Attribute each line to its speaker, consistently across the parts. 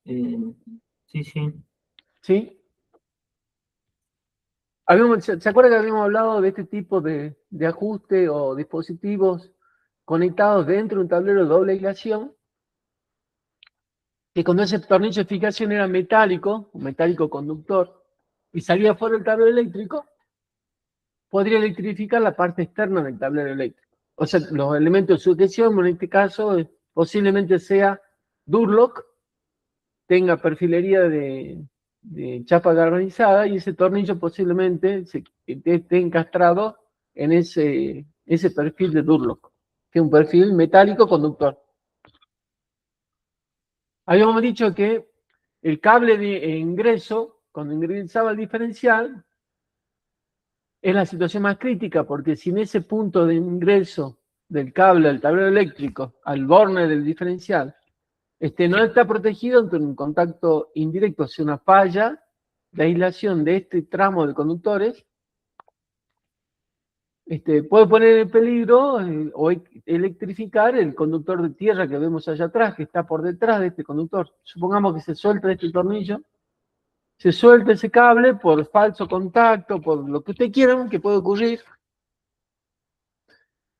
Speaker 1: Eh, sí, sí.
Speaker 2: ¿Sí? ¿Se acuerda que habíamos hablado de este tipo de ajuste o dispositivos conectados dentro de un tablero de doble aislación? Que cuando ese tornillo de fijación era metálico, un metálico conductor, y salía fuera del tablero eléctrico, podría electrificar la parte externa del tablero eléctrico. O sea, los elementos de sujeción, en este caso, posiblemente sea Durlock, tenga perfilería de chapa galvanizada y ese tornillo posiblemente esté encastrado en ese perfil de Durlock, que es un perfil metálico conductor. Habíamos dicho que el cable de ingreso, cuando ingresaba el diferencial, es la situación más crítica, porque sin ese punto de ingreso del cable al tablero eléctrico, al borne del diferencial, no está protegido ante un contacto indirecto, hacia una falla de aislación de este tramo de conductores, puede poner en peligro o electrificar el conductor de tierra que vemos allá atrás, que está por detrás de este conductor. Supongamos que se suelta este tornillo, se suelta ese cable por falso contacto, por lo que usted quiera que puede ocurrir,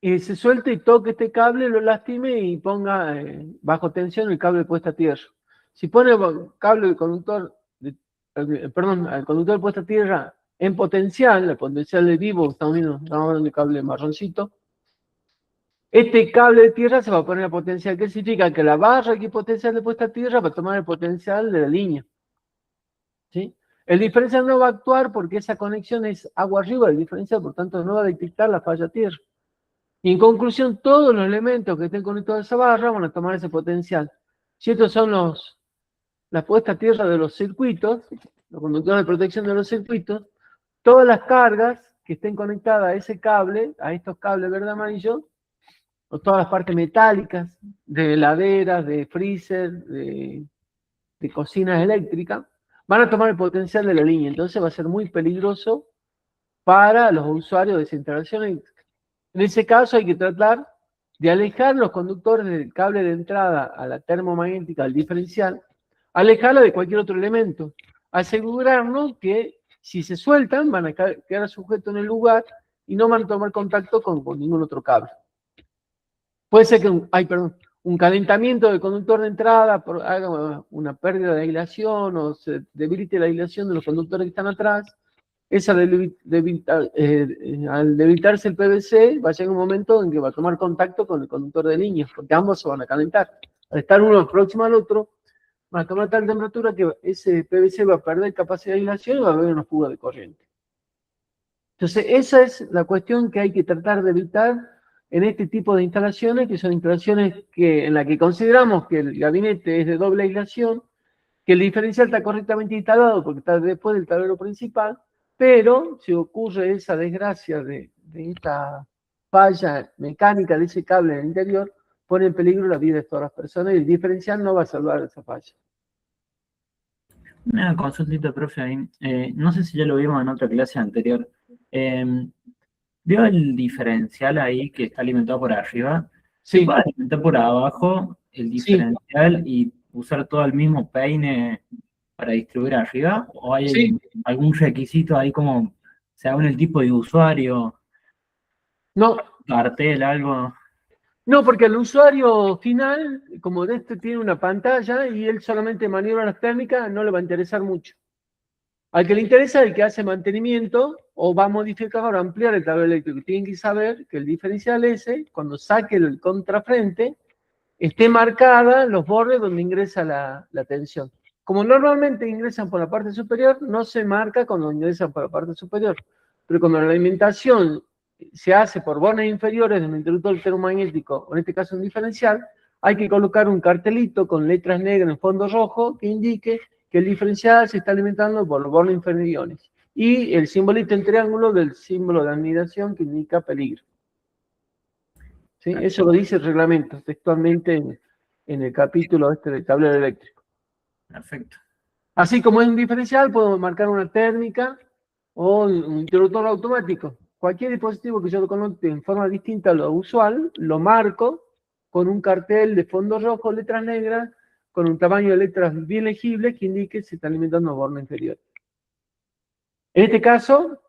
Speaker 2: se suelte y toque este cable, lo lastime y ponga bajo tensión el cable puesta a tierra. Si pone cable de conductor, perdón, al conductor puesta a tierra en potencial, el potencial de vivo, estamos hablando de cable marroncito, este cable de tierra se va a poner a potencial. ¿Qué significa? Que la barra que potencial de puesta a tierra va a tomar el potencial de la línea. ¿Sí? El diferencial no va a actuar porque esa conexión es agua arriba del diferencial, por tanto no va a detectar la falla a tierra. Y en conclusión, todos los elementos que estén conectados a esa barra van a tomar ese potencial. Si estos son la puesta a tierra de los circuitos, los conductores de protección de los circuitos, todas las cargas que estén conectadas a ese cable, a estos cables verde-amarillo, o todas las partes metálicas de heladeras, de freezer, de cocinas eléctricas, van a tomar el potencial de la línea. Entonces va a ser muy peligroso para los usuarios de esa instalación. En ese caso hay que tratar de alejar los conductores del cable de entrada a la termomagnética, al diferencial, alejarla de cualquier otro elemento. Asegurarnos que si se sueltan van a quedar sujetos en el lugar y no van a tomar contacto con ningún otro cable. Puede ser que un calentamiento del conductor de entrada haga una pérdida de aislación o se debilite la aislación de los conductores que están atrás. Al debilitarse el PVC, va a llegar un momento en que va a tomar contacto con el conductor de línea, porque ambos se van a calentar. Al estar uno próximo al otro, van a tomar tal temperatura que ese PVC va a perder capacidad de aislación y va a haber una fuga de corriente. Entonces, esa es la cuestión que hay que tratar de evitar en este tipo de instalaciones, que son instalaciones en las que consideramos que el gabinete es de doble aislación, que el diferencial está correctamente instalado porque está después del tablero principal, pero si ocurre esa desgracia de esta falla mecánica de ese cable en el interior, pone en peligro la vida de todas las personas y el diferencial no va a salvar esa falla.
Speaker 1: Una consultita, profe, ahí. No sé si ya lo vimos en otra clase anterior. Eh, ¿Vio el diferencial ahí que está alimentado por arriba? ¿Se
Speaker 2: Sí,
Speaker 1: puede alimentar por abajo el
Speaker 2: sí,
Speaker 1: diferencial y usar todo el mismo peine para distribuir arriba? ¿O hay
Speaker 2: sí.
Speaker 1: algún requisito ahí como según el tipo de usuario,
Speaker 2: No,
Speaker 1: cartel, algo?
Speaker 2: no, porque el usuario final, como de tiene una pantalla y él solamente maniobra las térmicas, no le va a interesar mucho. Al que le interesa es el que hace mantenimiento o va a modificar o ampliar el tablero eléctrico. Tienen que saber que el diferencial ese, cuando saque el contrafrente, esté marcada los bordes donde ingresa la tensión. Como normalmente ingresan por la parte superior, no se marca cuando ingresan por la parte superior. Pero cuando la alimentación se hace por bordes inferiores de un interruptor termomagnético, o en este caso un diferencial, hay que colocar un cartelito con letras negras en fondo rojo que indique que el diferencial se está alimentando por los bordes inferiores. Y el simbolito en triángulo del símbolo de admiración que indica peligro. ¿Sí? Eso lo dice el reglamento textualmente en el capítulo del tablero eléctrico.
Speaker 1: Perfecto.
Speaker 2: Así como es un diferencial, podemos marcar una térmica o un interruptor automático. Cualquier dispositivo que yo lo conecte en forma distinta a lo usual, lo marco con un cartel de fondo rojo, letras negras, con un tamaño de letras bien legible que indique si está alimentando borne inferior. En este caso,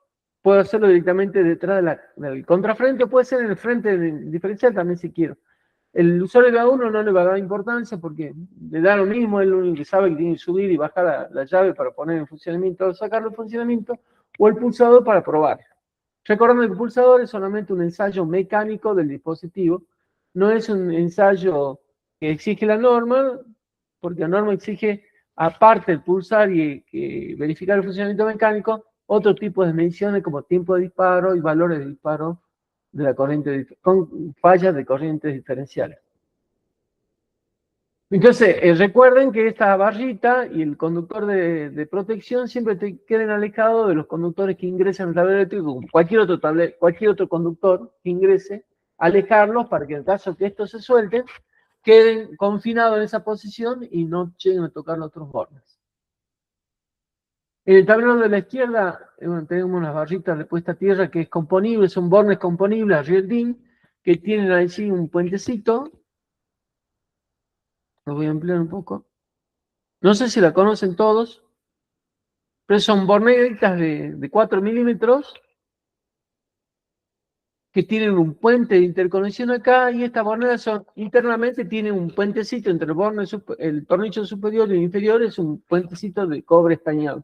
Speaker 2: puedo hacerlo directamente detrás del contrafrente, o puede ser en el frente diferencial también si quiero. El usuario de A1 no le va a dar importancia porque le da lo mismo, es el único que sabe que tiene que subir y bajar la llave para poner en funcionamiento o sacarlo en funcionamiento, o el pulsador para probar. Recordando que el pulsador es solamente un ensayo mecánico del dispositivo, no es un ensayo que exige la norma, porque la norma exige, aparte del pulsar y verificar el funcionamiento mecánico, otro tipo de mediciones como tiempo de disparo y valores de disparo de la corriente, con fallas de corrientes diferenciales. Entonces, recuerden que esta barrita y el conductor de protección siempre te queden alejados de los conductores que ingresan al tablero eléctrico, como cualquier otro conductor que ingrese, alejarlos para que en caso que estos se suelten, queden confinados en esa posición y no lleguen a tocar los otros bornes. En el tablero de la izquierda tenemos unas barritas de puesta a tierra que es componible, son bornes componibles, Rieldin, que tienen allí un puentecito. Lo voy a ampliar un poco. No sé si la conocen todos, pero son bornetitas de 4 milímetros que tienen un puente de interconexión acá, y estas bornetas internamente tienen un puentecito entre el tornillo superior y el inferior, es un puentecito de cobre estañado.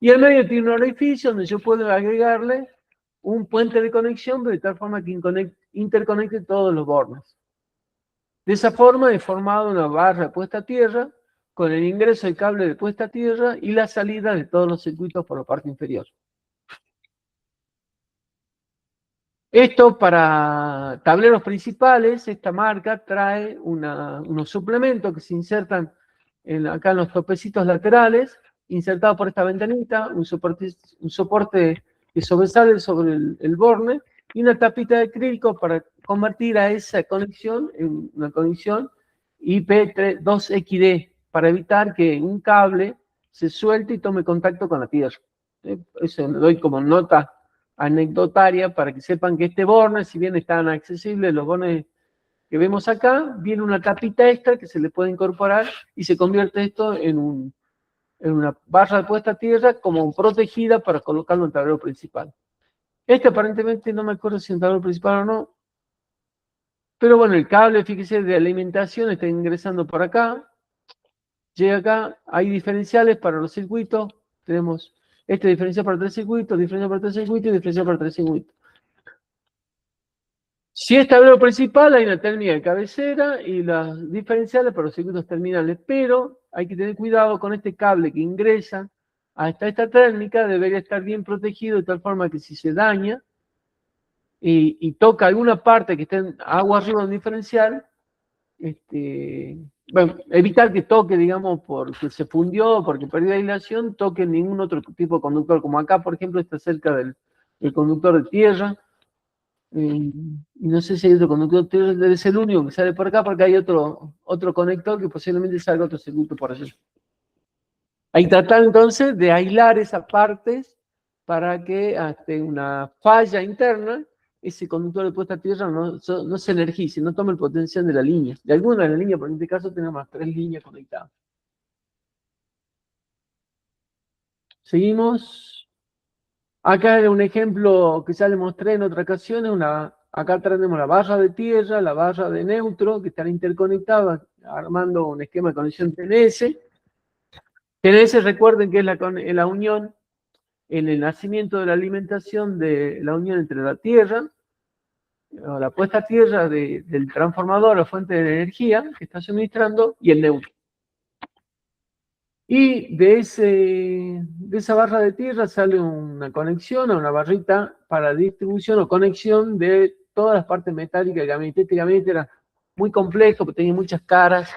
Speaker 2: Y el medio tiene un orificio donde yo puedo agregarle un puente de conexión de tal forma que interconecte todos los bornes. De esa forma he formado una barra de puesta a tierra con el ingreso del cable de puesta a tierra y la salida de todos los circuitos por la parte inferior. Esto para tableros principales, esta marca trae unos suplementos que se insertan acá en los topecitos laterales, insertado por esta ventanita, un soporte que sobresale sobre el borne y una tapita de acrílico para convertir a esa conexión en una conexión IP2XD para evitar que un cable se suelte y tome contacto con la tierra. Eso lo doy como nota anecdotaria para que sepan que este borne, si bien están accesibles los bornes que vemos acá, viene una tapita extra que se le puede incorporar y se convierte esto en una barra de puesta a tierra como protegida para colocarlo en el tablero principal. Este aparentemente no me acuerdo si es un tablero principal o no, pero bueno, el cable, fíjese, de alimentación está ingresando por acá, llega acá, hay diferenciales para los circuitos, tenemos este diferencial para 3 circuitos, diferencial para 3 circuitos y diferencial para 3 circuitos. Si es tablero principal, hay una térmica de cabecera y las diferenciales para los circuitos terminales, pero hay que tener cuidado con este cable que ingresa hasta esta térmica, debería estar bien protegido de tal forma que si se daña y toca alguna parte que esté en agua arriba de un diferencial, bueno, evitar que toque, digamos, porque se fundió, porque perdió aislación, toque ningún otro tipo de conductor, como acá, por ejemplo, está cerca del conductor de tierra. Y no sé si hay otro conductor, debe ser el único que sale por acá, porque hay otro conector que posiblemente salga otro circuito por allí. Hay que tratar entonces de aislar esas partes para que ante una falla interna, ese conductor de puesta a tierra no se energice, no tome el potencial de la línea. De alguna de la línea, pero en este caso tenemos 3 líneas conectadas. Seguimos. Acá era un ejemplo que ya le mostré en otra ocasión. Acá tenemos la barra de tierra, la barra de neutro, que están interconectadas, armando un esquema de conexión TNS. TNS, recuerden que es la unión en el nacimiento de la alimentación de la unión entre la tierra, o la puesta a tierra del transformador, la fuente de energía que está suministrando, y el neutro. Y de esa barra de tierra sale una conexión a una barrita para distribución o conexión de todas las partes metálicas del gabinete. Este gabinete era muy complejo, porque tenía muchas caras,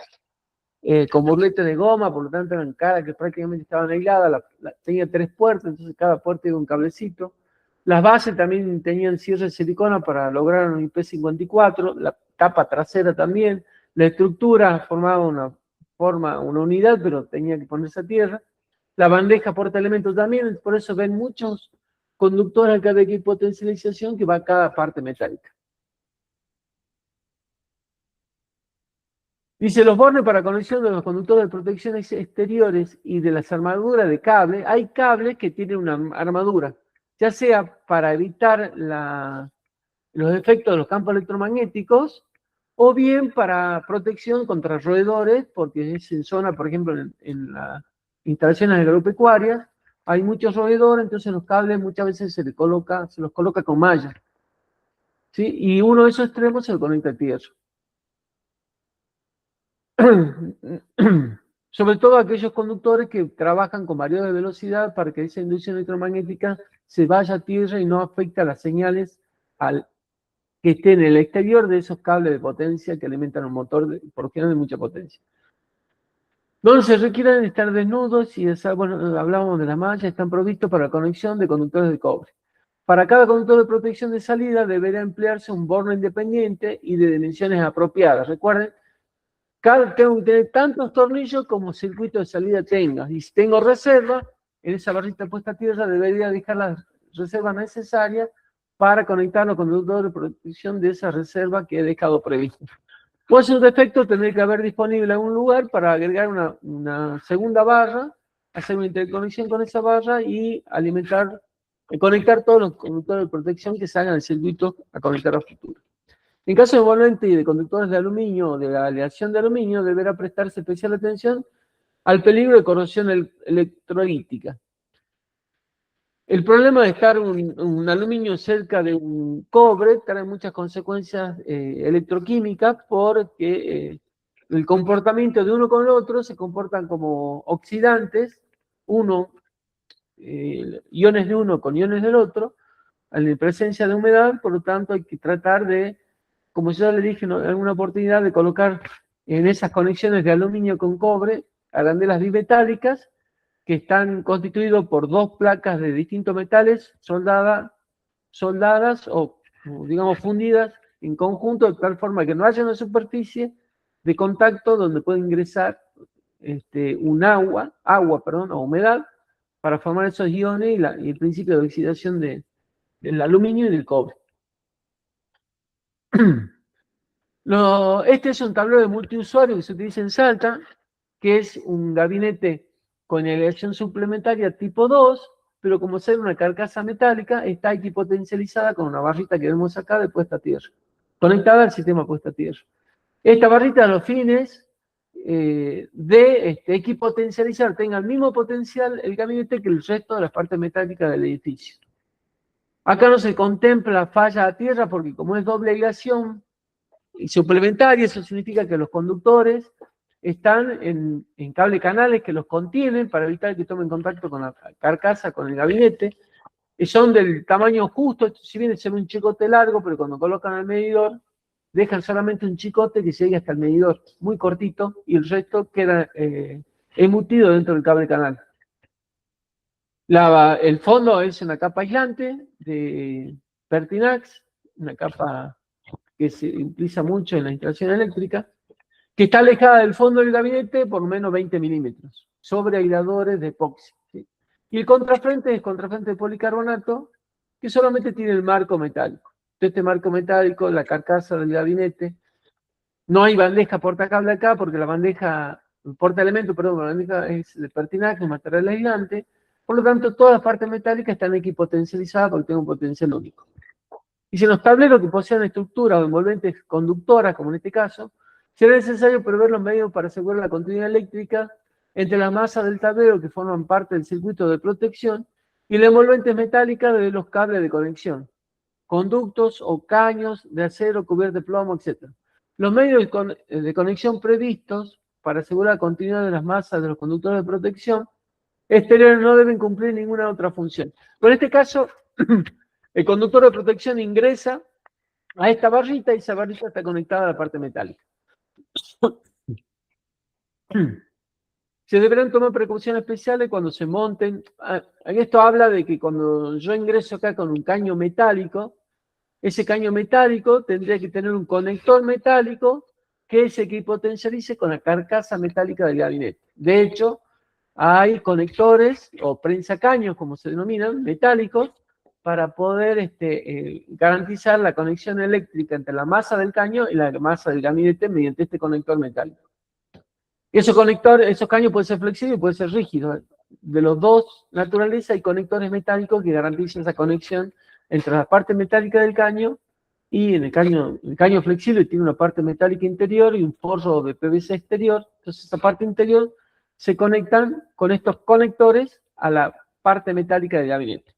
Speaker 2: con burletes de goma, por lo tanto eran caras que prácticamente estaban aisladas. Tenía 3 puertas, entonces cada puerta iba un cablecito. Las bases también tenían cierre de silicona para lograr un IP54, la tapa trasera también. La estructura formaba una unidad, pero tenía que ponerse a tierra. La bandeja porta elementos también, por eso ven muchos conductores acá de potencialización que va a cada parte metálica. Dice, los bornes para conexión de los conductores de protección exteriores y de las armaduras de cable, hay cables que tienen una armadura, ya sea para evitar los efectos de los campos electromagnéticos, o bien para protección contra roedores, porque es en zona, por ejemplo, en las instalaciones agropecuarias, hay muchos roedores, entonces los cables muchas veces se los coloca con malla, ¿sí? Y uno de esos extremos se lo conecta a tierra. Sobre todo aquellos conductores que trabajan con varios de velocidad para que esa inducción electromagnética se vaya a tierra y no afecte a las señales que estén en el exterior de esos cables de potencia que alimentan un motor, por lo general, de mucha potencia. Donde se requieren estar desnudos y bueno, hablábamos de la malla, están provistos para la conexión de conductores de cobre. Para cada conductor de protección de salida deberá emplearse un borne independiente y de dimensiones apropiadas. Recuerden, tengo que tener tantos tornillos como circuito de salida tenga. Y si tengo reserva, en esa barrita puesta a tierra debería dejar las reservas necesarias para conectar los conductores de protección de esa reserva que he dejado prevista. Puede ser un defecto, tendré que haber disponible un lugar para agregar una segunda barra, hacer una interconexión con esa barra y conectar todos los conductores de protección que salgan del circuito a conectar a futuro. En caso de envolvente y de conductores de aluminio o de la aleación de aluminio, deberá prestarse especial atención al peligro de corrosión electrolítica. El problema de estar un aluminio cerca de un cobre trae muchas consecuencias electroquímicas porque el comportamiento de uno con el otro se comportan como oxidantes, iones de uno con iones del otro, en presencia de humedad, por lo tanto hay que tratar de, como yo le dije en alguna oportunidad, de colocar en esas conexiones de aluminio con cobre arandelas bimetálicas que están constituidos por dos placas de distintos metales soldadas o, digamos, fundidas en conjunto, de tal forma que no haya una superficie de contacto donde puede ingresar agua o humedad, para formar esos iones y el principio de oxidación del aluminio y del cobre. Este es un tablero de multiusuario que se utiliza en Salta, que es un gabinete con aleación suplementaria tipo 2, pero como ser una carcasa metálica, está equipotencializada con una barrita que vemos acá de puesta a tierra, conectada al sistema puesta a tierra. Esta barrita a los fines de equipotencializar tenga el mismo potencial el gabinete que el resto de las partes metálicas del edificio. Acá no se contempla falla a tierra porque como es doble aislación y suplementaria, eso significa que los conductores están en cable canales que los contienen para evitar que tomen contacto con la carcasa, con el gabinete, y son del tamaño justo, si bien es un chicote largo, pero cuando colocan el medidor, dejan solamente un chicote que llegue hasta el medidor, muy cortito, y el resto queda embutido dentro del cable canal. El fondo es una capa aislante de Pertinax, una capa que se utiliza mucho en la instalación eléctrica, que está alejada del fondo del gabinete por menos 20 milímetros, sobre aisladores de epoxi. ¿Sí? Y el contrafrente es contrafrente de policarbonato, que solamente tiene el marco metálico. Este marco metálico, la carcasa del gabinete, no hay bandeja portacable acá, porque la bandeja es de Pertinax, un material aislante, por lo tanto todas las partes metálicas están equipotencializadas porque tienen un potencial único. Y si en los tableros que posean estructura o envolventes conductoras, como en este caso, será necesario prever los medios para asegurar la continuidad eléctrica entre las masas del tablero que forman parte del circuito de protección y las envolventes metálicas de los cables de conexión, conductos o caños de acero cubiertos de plomo, etc. Los medios de conexión previstos para asegurar la continuidad de las masas de los conductores de protección exteriores no deben cumplir ninguna otra función. Pero en este caso, el conductor de protección ingresa a esta barrita y esa barrita está conectada a la parte metálica. Se deberán tomar precauciones especiales cuando se monten. En esto habla de que cuando yo ingreso acá con un caño metálico, ese caño metálico tendría que tener un conector metálico que se equipotencialice con la carcasa metálica del gabinete. De hecho, hay conectores o prensacaños, como se denominan, metálicos, para poder garantizar la conexión eléctrica entre la masa del caño y la masa del gabinete mediante este conector metálico. Esos conectores, esos caños pueden ser flexibles y pueden ser rígidos. De los dos naturaleza hay conectores metálicos que garantizan esa conexión entre la parte metálica del caño y en el caño flexible tiene una parte metálica interior y un forro de PVC exterior. Entonces esa parte interior se conectan con estos conectores a la parte metálica del gabinete.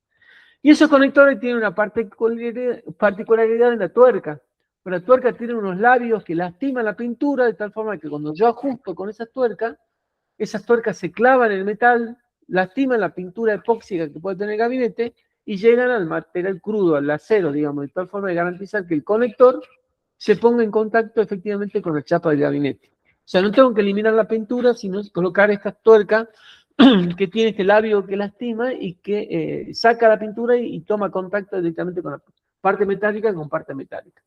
Speaker 2: Y esos conectores tienen una particularidad en la tuerca. Pero la tuerca tiene unos labios que lastiman la pintura de tal forma que cuando yo ajusto con esas tuercas se clavan en el metal, lastiman la pintura epóxica que puede tener el gabinete y llegan al material crudo, al acero, digamos, de tal forma de garantizar que el conector se ponga en contacto efectivamente con la chapa del gabinete. O sea, no tengo que eliminar la pintura, sino colocar estas tuercas que tiene este labio que lastima y que saca la pintura y toma contacto directamente con la parte metálica con parte metálica.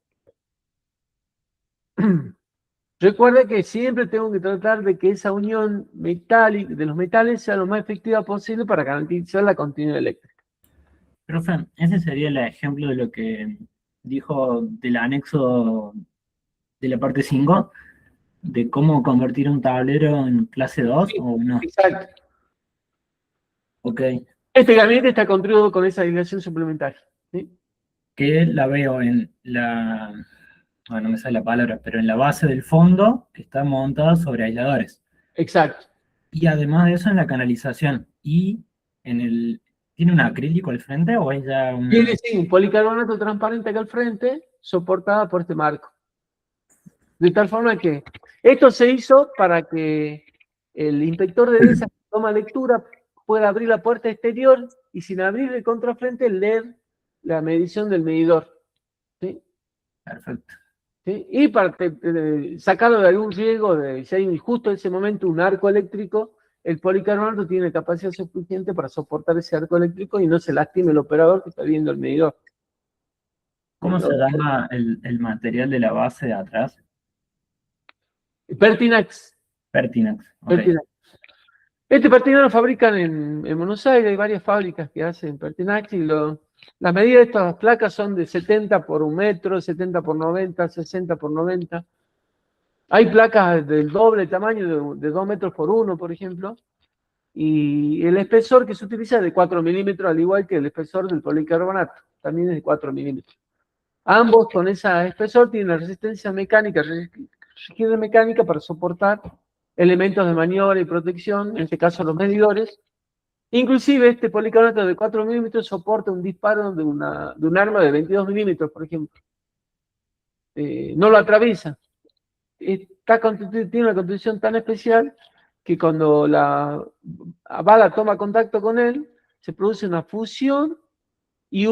Speaker 2: Recuerda que siempre tengo que tratar de que esa unión metálica de los metales sea lo más efectiva posible para garantizar la continuidad eléctrica.
Speaker 1: Profe, ese sería el ejemplo de lo que dijo del anexo de la parte 5, de cómo convertir un tablero en clase 2
Speaker 2: Sí,
Speaker 1: o no.
Speaker 2: exacto.
Speaker 1: Ok.
Speaker 2: Este gabinete está construido con esa aislación suplementaria. ¿Sí?
Speaker 1: Que la veo en la, bueno, no me sale la palabra, pero en la base del fondo, que está montada sobre aisladores.
Speaker 2: Exacto.
Speaker 1: Y además de eso, en la canalización. Y en el, ¿tiene un acrílico al frente o es ya una...?
Speaker 2: Tiene sí, un policarbonato transparente acá al frente, soportada por este marco. De tal forma que esto se hizo para que el inspector de ESA que toma lectura pueda abrir la puerta exterior y sin abrir el contrafrente leer la medición del medidor. ¿Sí?
Speaker 1: Perfecto.
Speaker 2: ¿Sí? Y para sacarlo de algún riesgo, de si hay justo en ese momento un arco eléctrico, el policarbonato tiene capacidad suficiente para soportar ese arco eléctrico y no se lastime el operador que está viendo el medidor.
Speaker 1: ¿Cómo se llama el material de la base de atrás?
Speaker 2: Pertinax.
Speaker 1: Pertinax. Ok.
Speaker 2: Pertinax. Este Pertinax lo fabrican en Buenos Aires, hay varias fábricas que hacen Pertinax y las medidas de estas placas son de 70 por 1 metro, 70 por 90, 60 por 90. Hay placas del doble tamaño, de 2 metros por 1, por ejemplo, y el espesor que se utiliza es de 4 milímetros, al igual que el espesor del policarbonato, también es de 4 milímetros. Ambos con ese espesor tienen la resistencia mecánica, rigidez mecánica para soportar elementos de maniobra y protección, en este caso los medidores. Inclusive este policarbonato de 4 milímetros soporta un disparo de un arma de 22 milímetros, por ejemplo. No lo atraviesa. Tiene una constitución tan especial que cuando la bala toma contacto con él, se produce una fusión y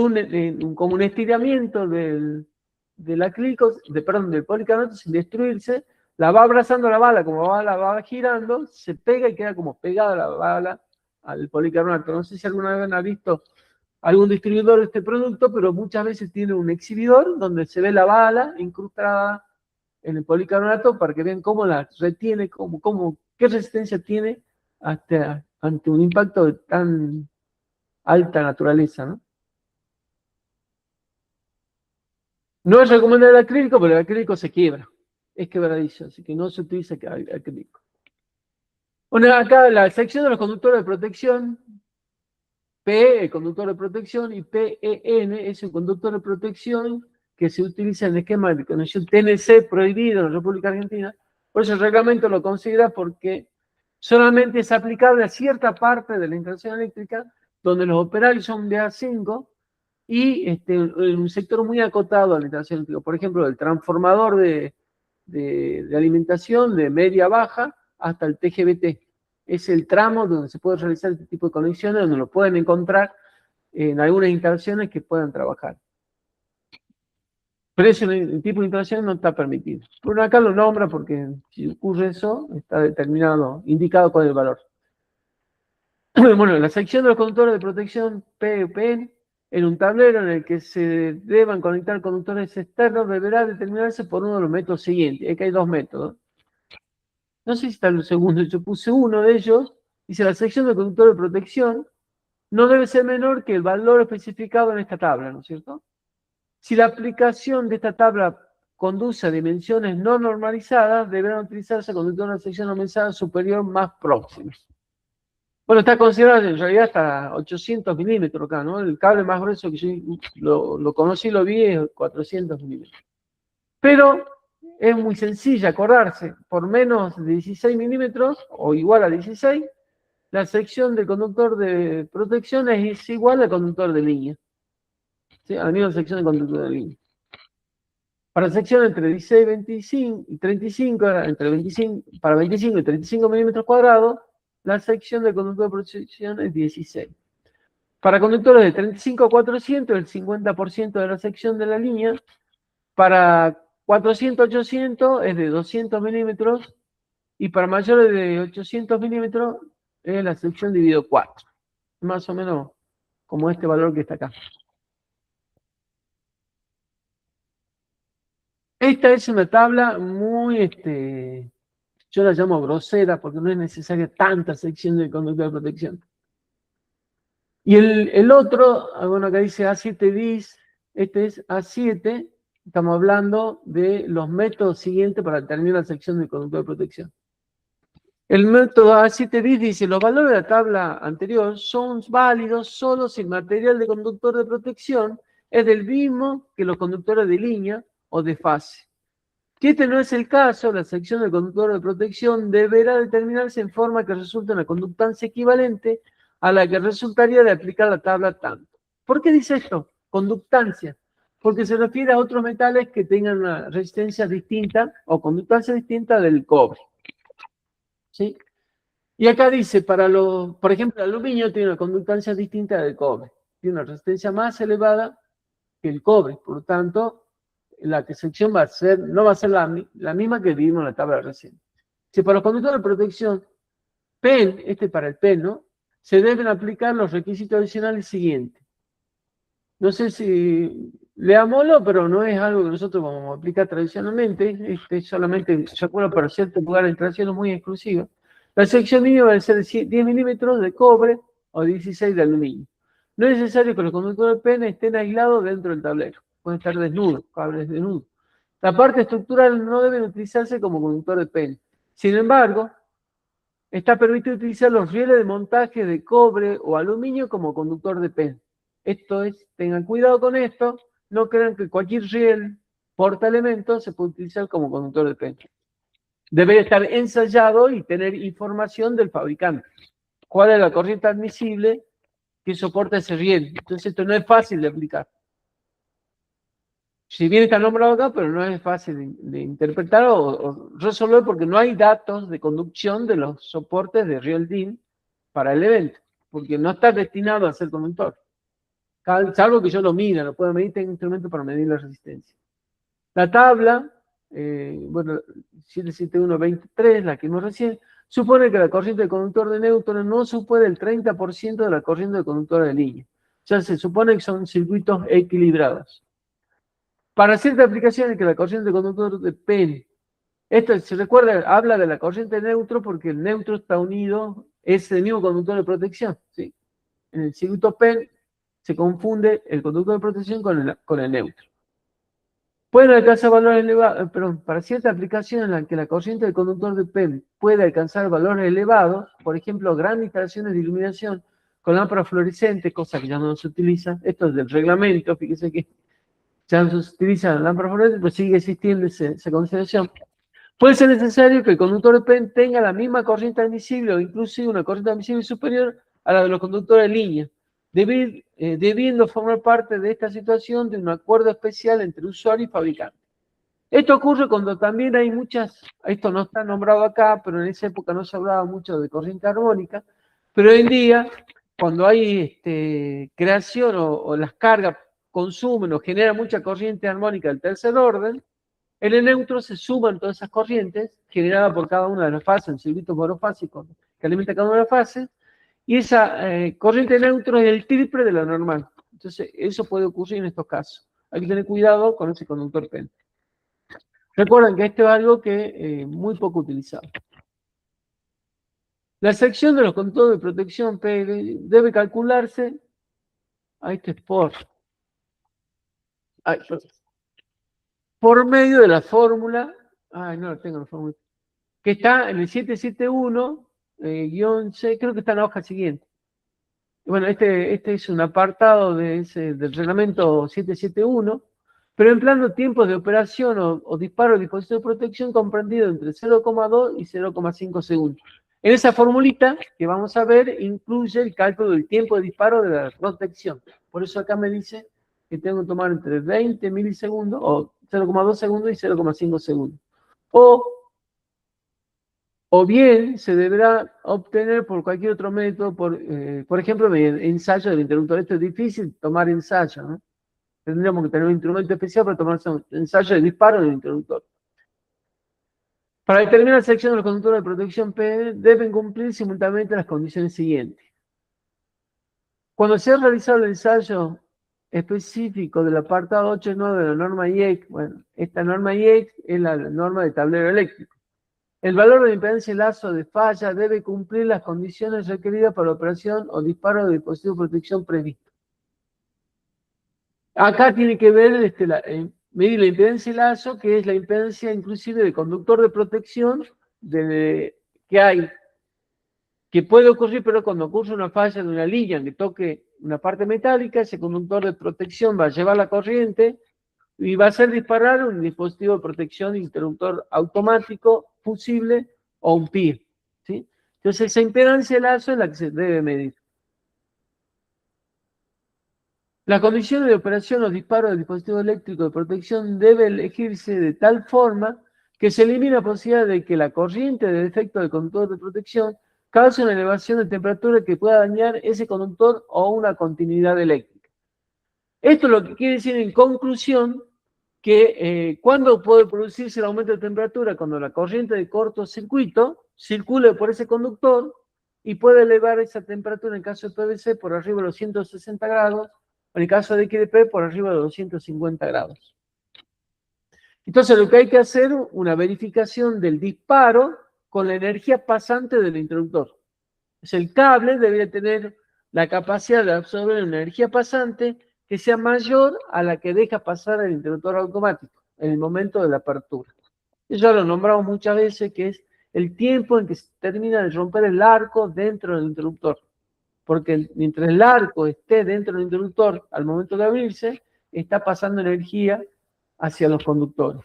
Speaker 2: como un estiramiento del acrílico, del policarbonato sin destruirse, la va abrazando la bala, como la bala va girando, se pega y queda como pegada la bala al policarbonato. No sé si alguna vez han visto algún distribuidor de este producto, pero muchas veces tiene un exhibidor donde se ve la bala incrustada en el policarbonato para que vean cómo la retiene, qué resistencia tiene ante un impacto de tan alta naturaleza, ¿no? No es recomendable el acrílico, pero el acrílico se quiebra. Es quebradizo, así que no se utiliza acrílico. Bueno, acá la sección de los conductores de protección, P, el conductor de protección, y PEN es el conductor de protección que se utiliza en el esquema de conexión TNC prohibido en la República Argentina. Por eso el reglamento lo considera porque solamente es aplicable a cierta parte de la instalación eléctrica donde los operarios son de A5 y en un sector muy acotado de la instalación eléctrica. Por ejemplo, el transformador de alimentación de media-baja hasta el TGBT. Es el tramo donde se puede realizar este tipo de conexiones, donde lo pueden encontrar en algunas instalaciones que puedan trabajar. Pero el tipo de instalación no está permitido. Bueno, acá lo nombra porque si ocurre eso, está determinado, indicado cuál es el valor. Bueno, la sección de los conductores de protección PEN en un tablero en el que se deban conectar conductores externos deberá determinarse por uno de los métodos siguientes. Aquí hay 2 métodos. No sé si está el segundo, yo puse uno de ellos. Dice, la sección de conductor de protección no debe ser menor que el valor especificado en esta tabla, ¿no es cierto? Si la aplicación de esta tabla conduce a dimensiones no normalizadas, deberán utilizarse conductores de una sección normalizada superior más próximos. Bueno, está considerado en realidad hasta 800 milímetros acá, ¿no? El cable más grueso que yo lo conocí y lo vi es 400 milímetros. Pero es muy sencilla acordarse, por menos de 16 milímetros o igual a 16, la sección del conductor de protección es igual al conductor de línea. ¿Sí? A la misma sección del conductor de línea. Para sección entre 16 y 25, y 35, entre 25, para 25 y 35 milímetros cuadrados, la sección del conductor de protección es 16. Para conductores de 35 a 400, el 50% de la sección de la línea. Para 400 a 800 es de 200 milímetros. Y para mayores de 800 milímetros es la sección dividido 4. Más o menos como este valor que está acá. Esta es una tabla muy, yo la llamo grosera porque no es necesaria tanta sección del conductor de protección. Y el otro, bueno, acá dice A7 bis, este es A7, estamos hablando de los métodos siguientes para determinar la sección del conductor de protección. El método A7 bis dice, los valores de la tabla anterior son válidos solo si el material de conductor de protección es del mismo que los conductores de línea o de fase. Si este no es el caso, la sección del conductor de protección deberá determinarse en forma que resulte una conductancia equivalente a la que resultaría de aplicar la tabla tanto. ¿Por qué dice esto? Conductancia. Porque se refiere a otros metales que tengan una resistencia distinta o conductancia distinta del cobre. ¿Sí? Y acá dice, por ejemplo, el aluminio tiene una conductancia distinta del cobre. Tiene una resistencia más elevada que el cobre. Por lo tanto, la sección no va a ser la misma que vimos en la tabla recién. Si para los conductores de protección, PEN, para el PEN, ¿no? Se deben aplicar los requisitos adicionales siguientes. No sé si leámoslo, pero no es algo que nosotros vamos a aplicar tradicionalmente. Solamente se acuerda para ciertos lugares de instalaciones muy exclusivas. La sección mínima debe ser de 10 milímetros de cobre o 16 de aluminio. No es necesario que los conductores de PEN estén aislados dentro del tablero. Pueden estar desnudos, cables desnudos. La parte estructural no debe utilizarse como conductor de PEN. Sin embargo, está permitido utilizar los rieles de montaje de cobre o aluminio como conductor de PEN. Esto es, tengan cuidado con esto, no crean que cualquier riel portaelementos se puede utilizar como conductor de PEN. Debe estar ensayado y tener información del fabricante. ¿Cuál es la corriente admisible que soporta ese riel? Entonces esto no es fácil de aplicar. Si bien está nombrado acá, pero no es fácil de interpretar o resolver porque no hay datos de conducción de los soportes de riel DIN para el evento, porque no está destinado a ser conductor. Salvo que yo lo mida, lo puedo medir, tengo instrumento para medir la resistencia. La tabla, 77123, la que vimos recién, supone que la corriente de conductor de neutro no supone el 30% de la corriente de conductor de línea. O sea, se supone que son circuitos equilibrados. Para ciertas aplicaciones que la corriente de conductor de PEN, esto se recuerda, habla de la corriente de neutro porque el neutro está unido, es el mismo conductor de protección. ¿Sí? En el circuito PEN se confunde el conductor de protección con el neutro. Pueden alcanzar valores elevados, para cierta aplicación en la que la corriente del conductor de PEN puede alcanzar valores elevados, por ejemplo, grandes instalaciones de iluminación con lámparas fluorescentes, cosa que ya no se utiliza, esto es del reglamento, fíjense que ya no se utiliza lámparas fluorescentes, pero sigue existiendo esa consideración. Puede ser necesario que el conductor de PEN tenga la misma corriente admisible o inclusive una corriente admisible superior a la de los conductores de línea, debiendo formar parte de esta situación de un acuerdo especial entre usuario y fabricante. Esto ocurre cuando también hay esto no está nombrado acá, pero en esa época no se hablaba mucho de corriente armónica, pero hoy en día, cuando hay creación o las cargas consumen o generan mucha corriente armónica del tercer orden, en el neutro se suman todas esas corrientes generadas por cada una de las fases, en circuitos monofásicos que alimenta cada una de las fases, y esa corriente neutro es el triple de la normal. Entonces, eso puede ocurrir en estos casos. Hay que tener cuidado con ese conductor PEN. Recuerden que esto es algo que es muy poco utilizado. La sección de los conductores de protección debe calcularse. Esto es por medio de la fórmula, no la tengo la fórmula, que está en el 771, -C, creo que está en la hoja siguiente. Bueno, este es un apartado del reglamento 771, pero empleando tiempos de operación o disparo de dispositivo de protección comprendido entre 0,2 y 0,5 segundos. En esa formulita que vamos a ver incluye el cálculo del tiempo de disparo de la protección. Por eso acá me dice que tengo que tomar entre 20 milisegundos o 0,2 segundos y 0,5 segundos. O bien se deberá obtener por cualquier otro método, por ejemplo, mediante ensayo del interruptor. Esto es difícil, tomar ensayo, ¿no? Tendríamos que tener un instrumento especial para tomar un ensayo de disparo del interruptor. Para determinar la sección de los conductores de protección P, deben cumplir simultáneamente las condiciones siguientes. Cuando se ha realizado el ensayo específico del apartado 8.9 de la norma IEC, bueno, esta norma IEC es la norma de tablero eléctrico. El valor de impedancia de lazo de falla debe cumplir las condiciones requeridas para la operación o disparo de dispositivo de protección previsto. Acá tiene que ver medir la impedancia de lazo, que es la impedancia inclusive del conductor de protección que hay, que puede ocurrir, pero cuando ocurre una falla de una línea que toque una parte metálica, ese conductor de protección va a llevar la corriente y va a hacer disparar un dispositivo de protección interruptor automático, fusible o un PIR, ¿sí? Entonces esa impedancia de lazo es la que se debe medir. Las condiciones de operación o disparo del dispositivo eléctrico de protección debe elegirse de tal forma que se elimine la posibilidad de que la corriente de defecto del conductor de protección cause una elevación de temperatura que pueda dañar ese conductor o una continuidad eléctrica. Esto es lo que quiere decir en conclusión que ¿cuándo puede producirse el aumento de temperatura? Cuando la corriente de cortocircuito circule por ese conductor y puede elevar esa temperatura en el caso de PVC por arriba de los 160 grados, en el caso de XDP por arriba de 250 grados. Entonces lo que hay que hacer es una verificación del disparo con la energía pasante del interruptor. El cable debería tener la capacidad de absorber una energía pasante que sea mayor a la que deja pasar el interruptor automático en el momento de la apertura. Eso ya lo nombramos muchas veces, que es el tiempo en que se termina de romper el arco dentro del interruptor. Porque mientras el arco esté dentro del interruptor al momento de abrirse, está pasando energía hacia los conductores.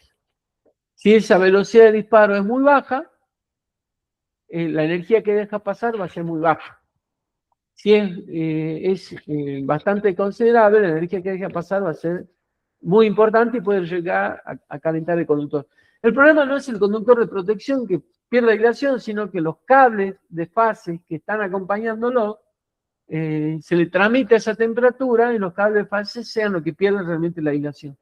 Speaker 2: Si esa velocidad de disparo es muy baja, la energía que deja pasar va a ser muy baja. Si es bastante considerable, la energía que deja pasar va a ser muy importante y puede llegar a calentar el conductor. El problema no es el conductor de protección que pierde aislación, sino que los cables de fase que están acompañándolo, se le tramita esa temperatura y los cables de fase sean los que pierden realmente la aislación.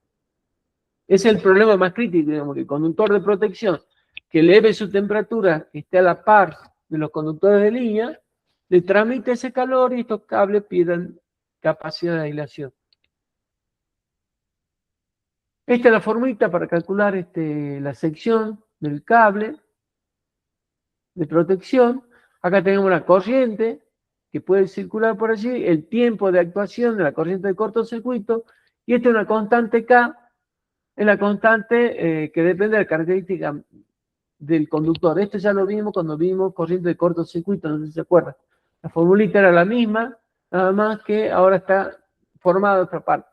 Speaker 2: Ese es el problema más crítico, digamos, que el conductor de protección que eleve su temperatura, que esté a la par de los conductores de línea, le tramite ese calor y estos cables pierdan capacidad de aislación. Esta es la formulita para calcular la sección del cable de protección. Acá tenemos la corriente que puede circular por allí, el tiempo de actuación de la corriente de cortocircuito, y esta es una constante K, es la constante que depende de la característica del conductor. Esto ya lo vimos cuando vimos corriente de cortocircuito, no sé si se acuerdan. La formulita era la misma, nada más que ahora está formada de otra parte.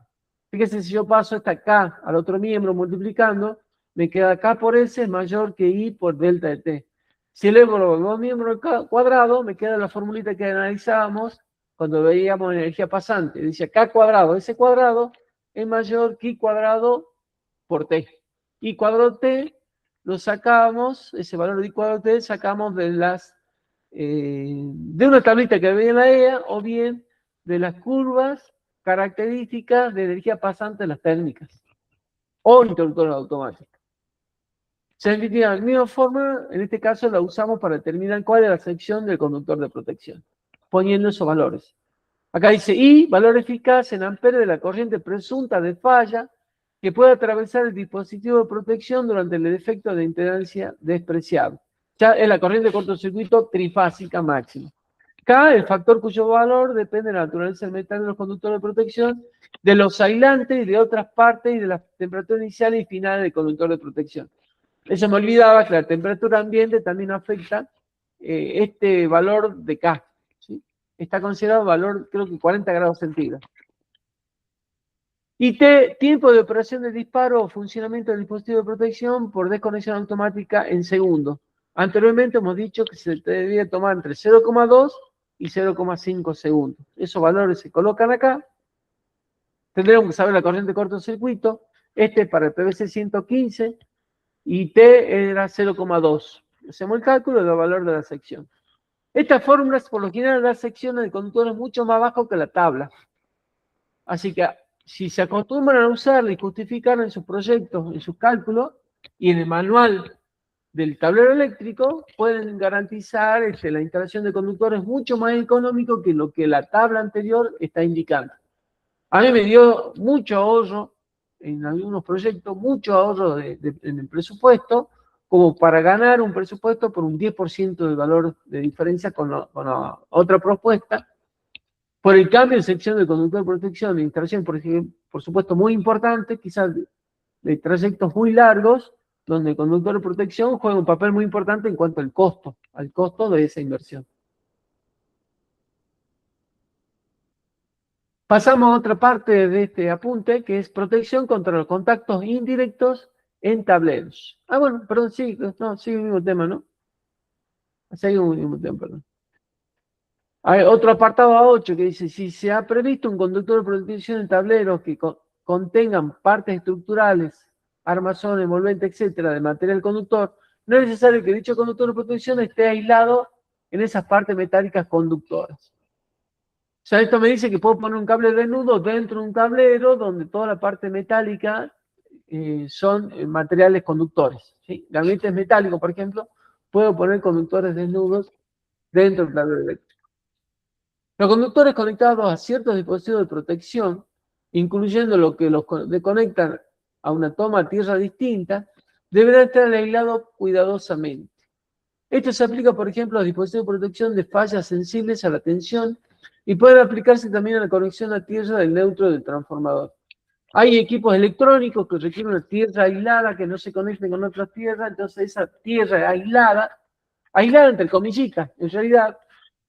Speaker 2: Fíjense, si yo paso esta K al otro miembro multiplicando, me queda K por S mayor que I por delta de T. Si elevo los dos miembros al cuadrado, me queda la formulita que analizábamos cuando veíamos energía pasante. Dice K cuadrado, S cuadrado es mayor que I cuadrado por T. I cuadrado T lo sacamos, ese valor de I cuadrado T sacamos de una tablita que veía en la EA, o bien de las curvas características de energía pasante en las térmicas o interruptores automáticos. Se define de la misma forma, en este caso la usamos para determinar cuál es la sección del conductor de protección, poniendo esos valores. Acá dice I, valor eficaz en amperes de la corriente presunta de falla que puede atravesar el dispositivo de protección durante el efecto de impedancia despreciable. Ya es la corriente de cortocircuito trifásica máxima. K, el factor cuyo valor depende de la naturaleza del metal de los conductores de protección, de los aislantes y de otras partes y de la temperatura inicial y final del conductor de protección. Eso me olvidaba que la temperatura ambiente también afecta este valor de K. ¿Sí? Está considerado valor, creo que 40 grados centígrados. Y T, tiempo de operación de disparo o funcionamiento del dispositivo de protección por desconexión automática en segundos. Anteriormente hemos dicho que se debía tomar entre 0,2 y 0,5 segundos. Esos valores se colocan acá. Tendremos que saber la corriente de cortocircuito. Este para el PVC 115 y T era 0,2. Hacemos el cálculo del valor de la sección. Estas fórmulas por lo general dan secciones de conductores mucho más bajos que la tabla. Así que si se acostumbran a usarla y justificarla en sus proyectos, en sus cálculos y en el manual del tablero eléctrico, pueden garantizar la instalación de conductores mucho más económico que lo que la tabla anterior está indicando. A mí me dio mucho ahorro en algunos proyectos, mucho ahorro en el presupuesto, como para ganar un presupuesto por un 10% de valor de diferencia con la otra propuesta. Por el cambio de sección de conductor de protección de instalación, por supuesto, muy importante, quizás de trayectos muy largos, donde el conductor de protección juega un papel muy importante en cuanto al costo de esa inversión. Pasamos a otra parte de este apunte, que es protección contra los contactos indirectos en tableros. Ah, bueno, perdón, sí, no, sigue el mismo tema, ¿no? Sigue el mismo tema, perdón. Hay otro apartado A8 que dice, si se ha previsto un conductor de protección en tableros que contengan partes estructurales, armazón, envolvente, etcétera, de material conductor, no es necesario que dicho conductor de protección esté aislado en esas partes metálicas conductoras. O sea, esto me dice que puedo poner un cable desnudo dentro de un tablero donde toda la parte metálica son materiales conductores. ¿Sí? Gabinetes metálicos, por ejemplo, puedo poner conductores desnudos dentro del tablero eléctrico. Los conductores conectados a ciertos dispositivos de protección, incluyendo lo que los conectan a una toma a tierra distinta, deberán estar aislados cuidadosamente. Esto se aplica, por ejemplo, a los dispositivos de protección de fallas sensibles a la tensión y puede aplicarse también a la conexión a tierra del neutro del transformador. Hay equipos electrónicos que requieren una tierra aislada que no se conecten con otras tierras, entonces esa tierra aislada entre comillitas, en realidad,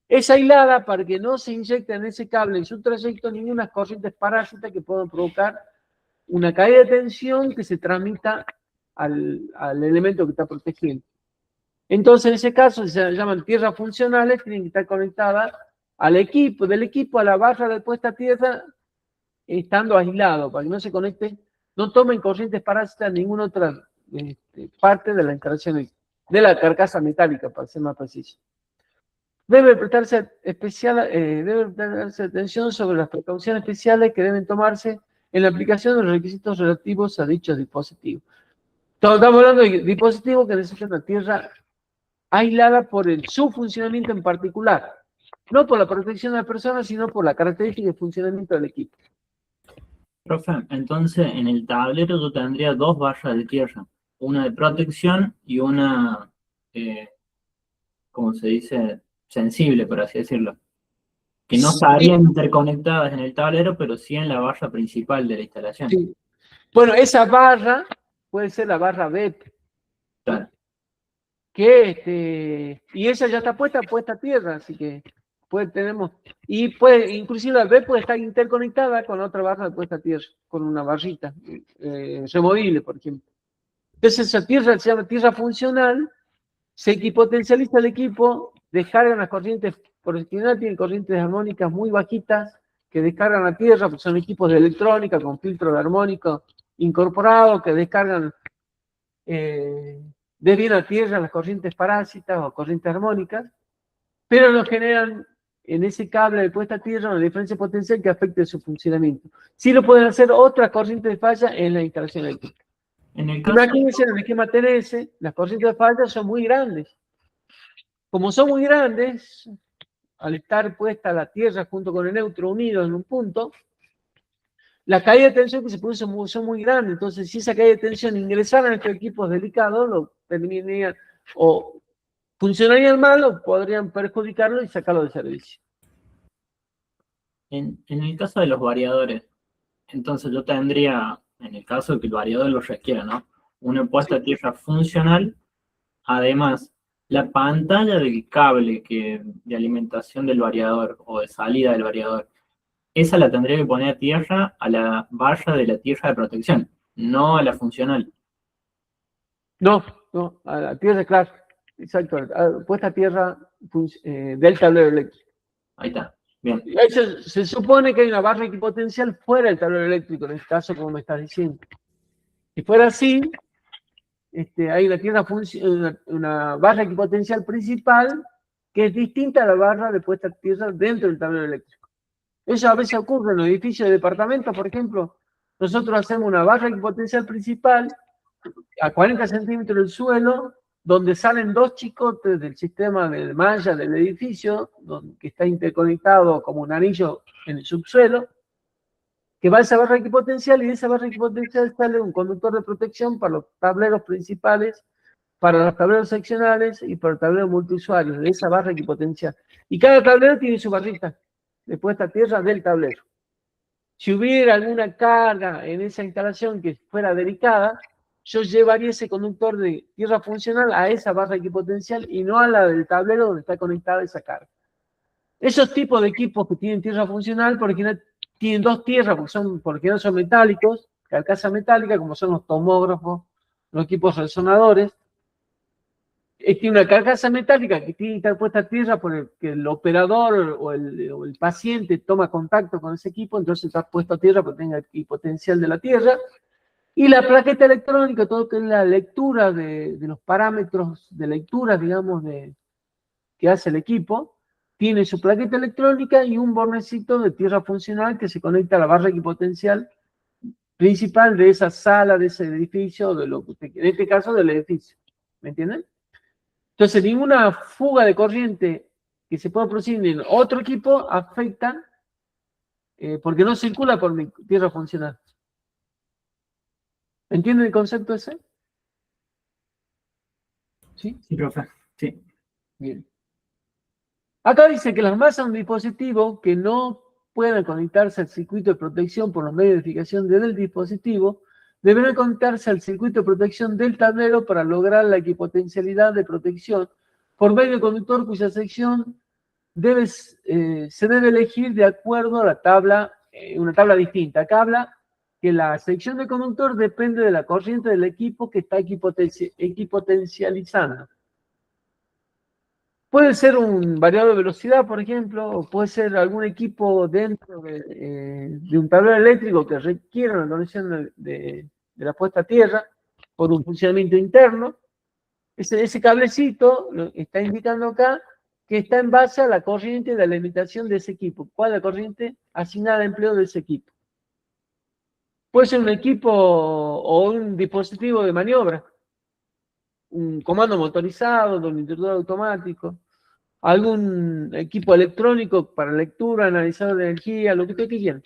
Speaker 2: es aislada para que no se inyecte en ese cable en su trayecto ninguna corrientes parásitas que puedan provocar una caída de tensión que se transmita al elemento que está protegiendo. Entonces, en ese caso, se llaman tierras funcionales, tienen que estar conectadas al equipo, del equipo a la barra de puesta a tierra, estando aislado, para que no se conecte, no tomen corrientes parásitas en ninguna otra parte de la instalación de la carcasa metálica, para ser más preciso. Debe prestarse atención sobre las precauciones especiales que deben tomarse en la aplicación de los requisitos relativos a dichos dispositivos. Estamos hablando de dispositivos que necesitan una tierra aislada por su funcionamiento en particular, no por la protección de las personas, sino por la característica de funcionamiento del equipo.
Speaker 1: Profe, entonces en el tablero yo tendría dos barras de tierra, una de protección y una, como se dice, sensible, por así decirlo, que no estarían interconectadas en el tablero, pero sí en la barra principal de la instalación.
Speaker 2: Sí. Bueno, esa barra puede ser la barra BEP.
Speaker 1: Claro.
Speaker 2: Y esa ya está puesta a tierra, así que inclusive la BEP puede estar interconectada con otra barra de puesta a tierra, con una barrita removible, por ejemplo. Entonces esa tierra se llama tierra funcional, se equipotencializa el equipo, descargan las corrientes, por el general tienen corrientes armónicas muy bajitas que descargan la tierra, porque son equipos de electrónica con filtro de armónico incorporado, que descargan, desvían a tierra las corrientes parásitas o corrientes armónicas, pero no generan en ese cable de puesta a tierra una diferencia potencial que afecte su funcionamiento. Sí lo pueden hacer otras corrientes de falla en la instalación eléctrica. Imagínense en el esquema TNS, las corrientes de falla son muy grandes. Como son muy grandes, al estar puesta la tierra junto con el neutro unidos en un punto, la caída de tensión que se produce son muy grandes. Entonces, si esa caída de tensión ingresara a estos equipos delicados, lo terminarían o funcionarían mal o podrían perjudicarlo y sacarlo de servicio.
Speaker 1: En el caso de los variadores, entonces yo tendría, en el caso de que el variador lo requiera, ¿no? Una puesta a tierra funcional. Además, la pantalla del cable de alimentación del variador o de salida del variador, esa la tendría que poner a tierra a la barra de la tierra de protección, no a la funcional.
Speaker 2: No, a la tierra, claro, exacto, puesta a tierra del tablero eléctrico.
Speaker 1: Ahí está, bien.
Speaker 2: Eso, se supone que hay una barra equipotencial fuera del tablero eléctrico, en este caso, como me estás diciendo. Si fuera así, hay una barra equipotencial principal que es distinta a la barra de puesta a tierra dentro del tablero eléctrico. Eso a veces ocurre en los edificios de departamentos, por ejemplo. Nosotros hacemos una barra equipotencial principal a 40 centímetros del suelo, donde salen dos chicotes del sistema de malla del edificio, que está interconectado como un anillo en el subsuelo, que va a esa barra equipotencial, y de esa barra equipotencial sale un conductor de protección para los tableros principales, para los tableros seccionales y para el tablero multiusuarios de esa barra equipotencial. Y cada tablero tiene su barrita de puesta a tierra del tablero. Si hubiera alguna carga en esa instalación que fuera delicada, yo llevaría ese conductor de tierra funcional a esa barra equipotencial y no a la del tablero donde está conectada esa carga. Esos tipos de equipos que tienen tierra funcional, porque tienen dos tierras, porque no son metálicos, carcasa metálica, como son los tomógrafos, los equipos resonadores. Tiene una carcasa metálica que tiene que estar puesta a tierra porque el operador o el paciente toma contacto con ese equipo, entonces está puesto a tierra porque tenga el potencial de la tierra. Y la plaqueta electrónica, todo lo que es la lectura de los parámetros de lectura, digamos, que hace el equipo, tiene su plaqueta electrónica y un bornecito de tierra funcional que se conecta a la barra equipotencial principal de esa sala, de ese edificio, en este caso del edificio. ¿Me entienden? Entonces, ninguna fuga de corriente que se pueda producir en otro equipo afecta, porque no circula por mi tierra funcional. ¿Entienden el concepto ese?
Speaker 1: ¿Sí? Sí, profe. Sí.
Speaker 2: Bien. Acá dice que las masas de un dispositivo que no puedan conectarse al circuito de protección por los medios de fijación del dispositivo deberán conectarse al circuito de protección del tablero para lograr la equipotencialidad de protección por medio del conductor cuya sección se debe elegir de acuerdo a la tabla, una tabla distinta. Acá habla que la sección de conductor depende de la corriente del equipo que está equipotencializando. Puede ser un variador de velocidad, por ejemplo, o puede ser algún equipo dentro de un tablero eléctrico que requiera una conexión de la puesta a tierra por un funcionamiento interno. Ese cablecito lo está indicando acá que está en base a la corriente de alimentación de ese equipo. ¿Cuál es la corriente asignada a empleo de ese equipo? Puede ser un equipo o un dispositivo de maniobra, un comando motorizado, de un interruptor automático, algún equipo electrónico para lectura, analizador de energía, lo que ustedes quieran.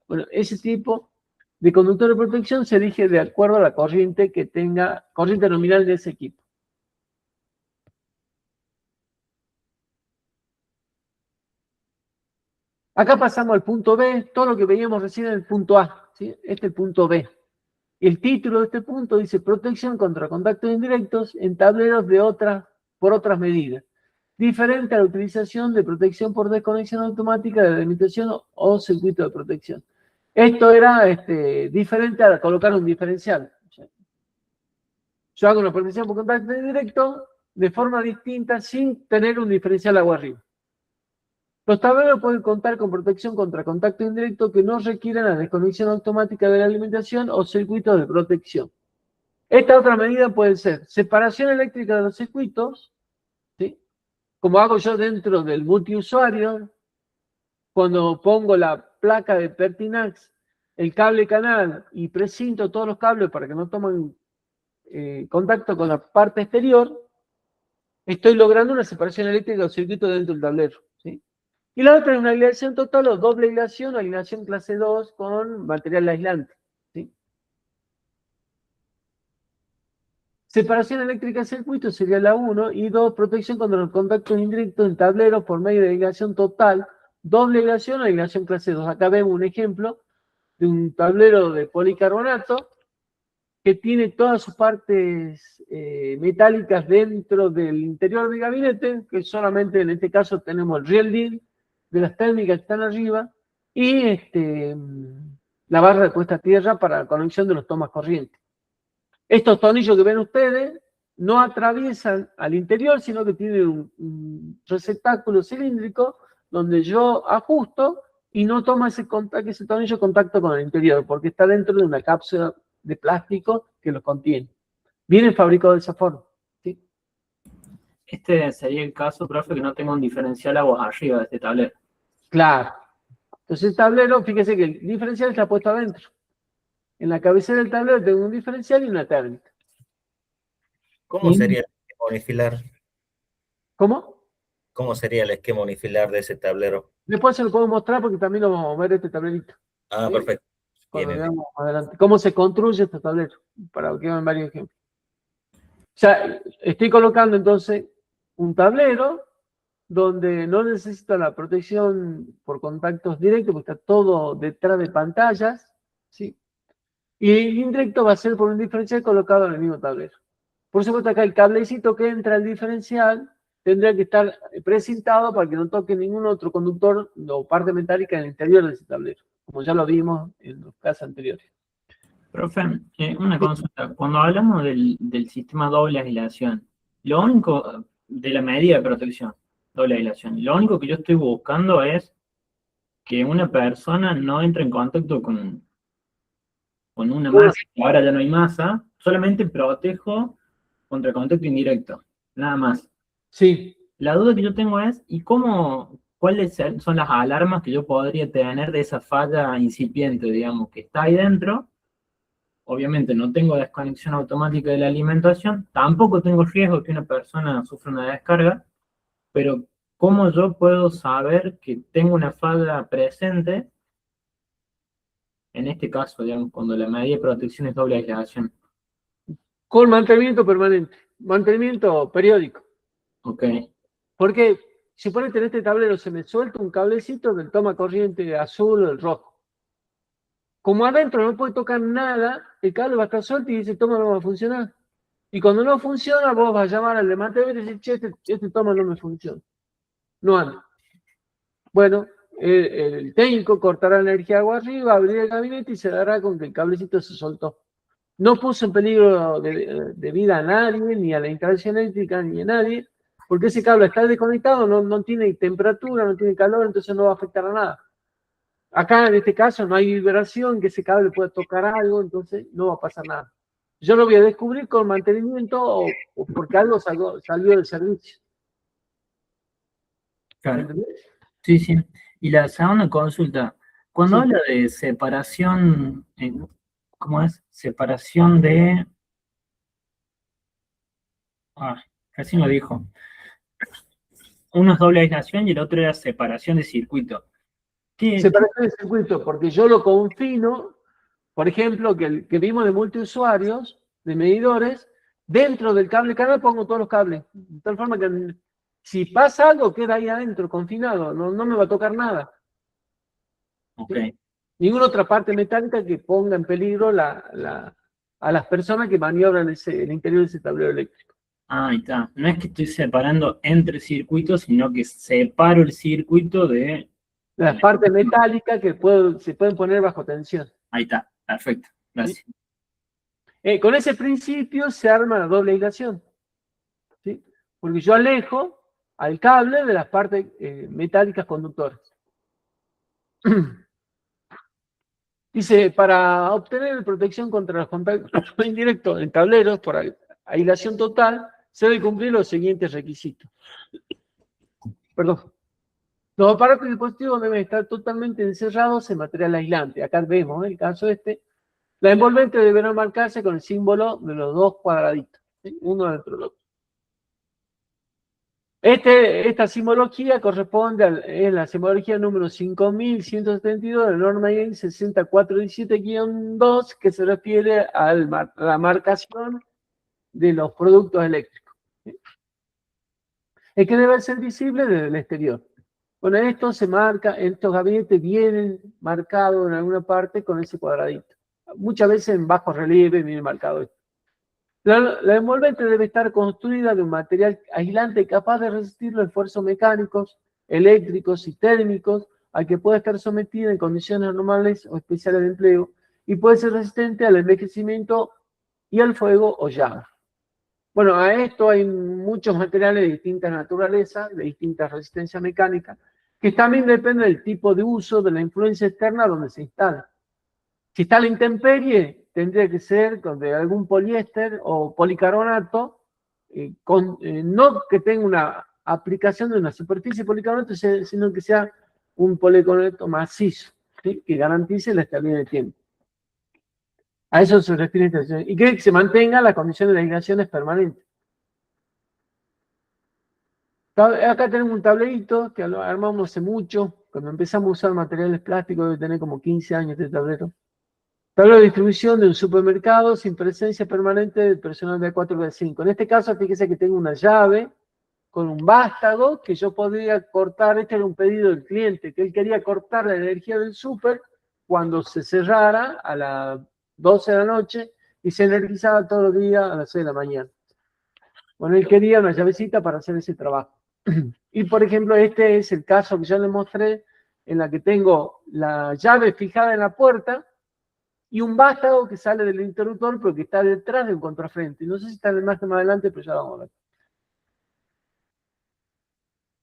Speaker 2: Bueno, ese tipo de conductor de protección se elige de acuerdo a la corriente que tenga, corriente nominal de ese equipo. Acá pasamos al punto B, todo lo que veíamos recién en el punto A, ¿sí? Este es el punto B. El título de este punto dice protección contra contactos indirectos en tableros por otras medidas, diferente a la utilización de protección por desconexión automática de delimitación o circuito de protección. Esto era diferente a colocar un diferencial. Yo hago una protección por contacto indirecto de forma distinta sin tener un diferencial agua arriba. Los tableros pueden contar con protección contra contacto indirecto que no requieran la desconexión automática de la alimentación o circuitos de protección. Esta otra medida puede ser separación eléctrica de los circuitos, ¿sí? Como hago yo dentro del multiusuario, cuando pongo la placa de Pertinax, el cable canal y precinto todos los cables para que no tomen contacto con la parte exterior, estoy logrando una separación eléctrica de los circuitos dentro del tablero, ¿sí? Y la otra es una aislación total o doble aislación, o aislación clase 2 con material aislante, ¿sí? Separación eléctrica de circuitos sería la 1, y 2, protección contra los contactos indirectos en tableros por medio de aislación total, doble aislación o aislación clase 2. Acá vemos un ejemplo de un tablero de policarbonato que tiene todas sus partes metálicas dentro del interior del gabinete, que solamente en este caso tenemos el real deal de las térmicas que están arriba, y la barra de puesta a tierra para la conexión de los tomas corrientes. Estos tornillos que ven ustedes no atraviesan al interior, sino que tienen un receptáculo cilíndrico donde yo ajusto y no toma ese tornillo contacto con el interior, porque está dentro de una cápsula de plástico que lo contiene. Vienen fabricados de esa forma. ¿Sí?
Speaker 1: Este sería el caso, profe, que no tengo un diferencial aguas arriba de este tablero.
Speaker 2: Claro. Entonces el tablero, fíjese que el diferencial está puesto adentro. En la cabecera del tablero tengo un diferencial y una térmica.
Speaker 3: ¿Cómo sería el esquema unifilar?
Speaker 2: ¿Cómo?
Speaker 3: ¿Cómo sería el esquema unifilar de ese tablero?
Speaker 2: Después se lo puedo mostrar porque también lo vamos a ver este tablerito.
Speaker 3: Ah,
Speaker 2: ¿Sí?
Speaker 3: perfecto.
Speaker 2: Cuando
Speaker 3: Bien,
Speaker 2: veamos adelante. ¿Cómo se construye este tablero? Para que vean varios ejemplos. O sea, estoy colocando entonces un tablero donde no necesita la protección por contactos directos, porque está todo detrás de pantallas, ¿sí? Y el indirecto va a ser por un diferencial colocado en el mismo tablero. Por supuesto, acá el cablecito que entra al diferencial tendría que estar precintado para que no toque ningún otro conductor o parte metálica en el interior de ese tablero, como ya lo vimos en los casos anteriores.
Speaker 1: Profe, una consulta. Cuando hablamos del sistema doble aislación, lo único de la medida de protección, doble aislación, lo único que yo estoy buscando es que una persona no entre en contacto con una masa, ahora ya no hay masa, solamente protejo contra contacto indirecto, nada más.
Speaker 2: Sí.
Speaker 1: La duda que yo tengo es, ¿y cuáles son las alarmas que yo podría tener de esa falla incipiente, digamos, que está ahí dentro? Obviamente no tengo desconexión automática de la alimentación, tampoco tengo riesgo que una persona sufra una descarga, pero ¿cómo yo puedo saber que tengo una falla presente? En este caso, digamos, cuando la medida de protección es doble aislación.
Speaker 2: Con mantenimiento permanente, mantenimiento periódico.
Speaker 1: Ok.
Speaker 2: Porque supone que en este tablero se me suelta un cablecito del toma corriente azul o el rojo. Como adentro no puede tocar nada, el cable va a estar suelto y ese toma no va a funcionar. Y cuando no funciona, vos vas a llamar al de mantenimiento y decir, che, este toma no me funciona. No anda. Bueno, el técnico cortará la energía agua arriba, abrirá el gabinete y se dará con que el cablecito se soltó. No puso en peligro de vida a nadie, ni a la instalación eléctrica, ni a nadie, porque ese cable está desconectado, no tiene temperatura, no tiene calor, entonces no va a afectar a nada. Acá en este caso no hay vibración, que ese cable pueda tocar algo, entonces no va a pasar nada. Yo lo voy a descubrir con mantenimiento o porque algo salió del servicio.
Speaker 1: Claro.
Speaker 2: ¿Entendés?
Speaker 1: Sí, sí. Y la segunda consulta, cuando
Speaker 2: Sí.
Speaker 1: habla de separación, ¿cómo es? Separación de... Casi lo dijo. Uno es doble aislación y el otro era separación de circuito.
Speaker 2: Separación de circuito, porque yo lo confino, por ejemplo, que vimos de multiusuarios, de medidores, dentro del cable canal pongo todos los cables, de tal forma que si pasa algo queda ahí adentro, confinado, no me va a tocar nada.
Speaker 1: Ok.
Speaker 2: ¿Sí? Ninguna otra parte metálica que ponga en peligro a las personas que maniobran el interior de ese tablero eléctrico.
Speaker 1: Ah, ahí está. No es que estoy separando entre circuitos, sino que separo el circuito de...
Speaker 2: Las partes metálicas que se pueden poner bajo tensión.
Speaker 1: Ahí está, perfecto. Gracias.
Speaker 2: Con ese principio se arma la doble aislación. ¿Sí? Porque yo alejo al cable de las partes metálicas conductoras. Dice, para obtener protección contra los contactos indirectos en tableros por aislación total, se debe cumplir los siguientes requisitos. Perdón. Los aparatos y dispositivos deben estar totalmente encerrados en material aislante. Acá vemos el caso este. La envolvente deberá marcarse con el símbolo de los dos cuadraditos, ¿sí? Uno dentro del otro. Esta simbología corresponde es la simbología número 5172 de la norma IN 6417-2, que se refiere a la marcación de los productos eléctricos. Es que debe ser visible desde el exterior. Bueno, esto se marca, estos gabinetes vienen marcados en alguna parte con ese cuadradito. Muchas veces en bajo relieve viene marcado esto. La envolvente debe estar construida de un material aislante capaz de resistir los esfuerzos mecánicos, eléctricos y térmicos al que puede estar sometida en condiciones normales o especiales de empleo y puede ser resistente al envejecimiento y al fuego o llama. Bueno, a esto hay muchos materiales de distintas naturalezas, de distintas resistencias mecánicas, que también depende del tipo de uso, de la influencia externa donde se instala. Si está a la intemperie, tendría que ser de algún poliéster o policarbonato, no que tenga una aplicación de una superficie de policarbonato, sino que sea un policarbonato macizo, ¿sí? Que garantice la estabilidad del tiempo. A eso se refiere esta situación. Y que se mantenga la condición de la aislación permanente. Acá tenemos un tablerito que lo armamos hace mucho. Cuando empezamos a usar materiales plásticos, debe tener como 15 años este tablero. Tablero de distribución de un supermercado sin presencia permanente del personal de A4 y B5. En este caso, fíjese que tengo una llave con un vástago que yo podría cortar. Este era un pedido del cliente, que él quería cortar la energía del súper cuando se cerrara a las 12 de la noche y se energizaba todos los días a las 6 de la mañana. Bueno, él quería una llavecita para hacer ese trabajo. Y, por ejemplo, este es el caso que yo le mostré, en la que tengo la llave fijada en la puerta y un vástago que sale del interruptor, pero que está detrás del contrafrente. No sé si está en la imagen más adelante, pero ya lo vamos a ver.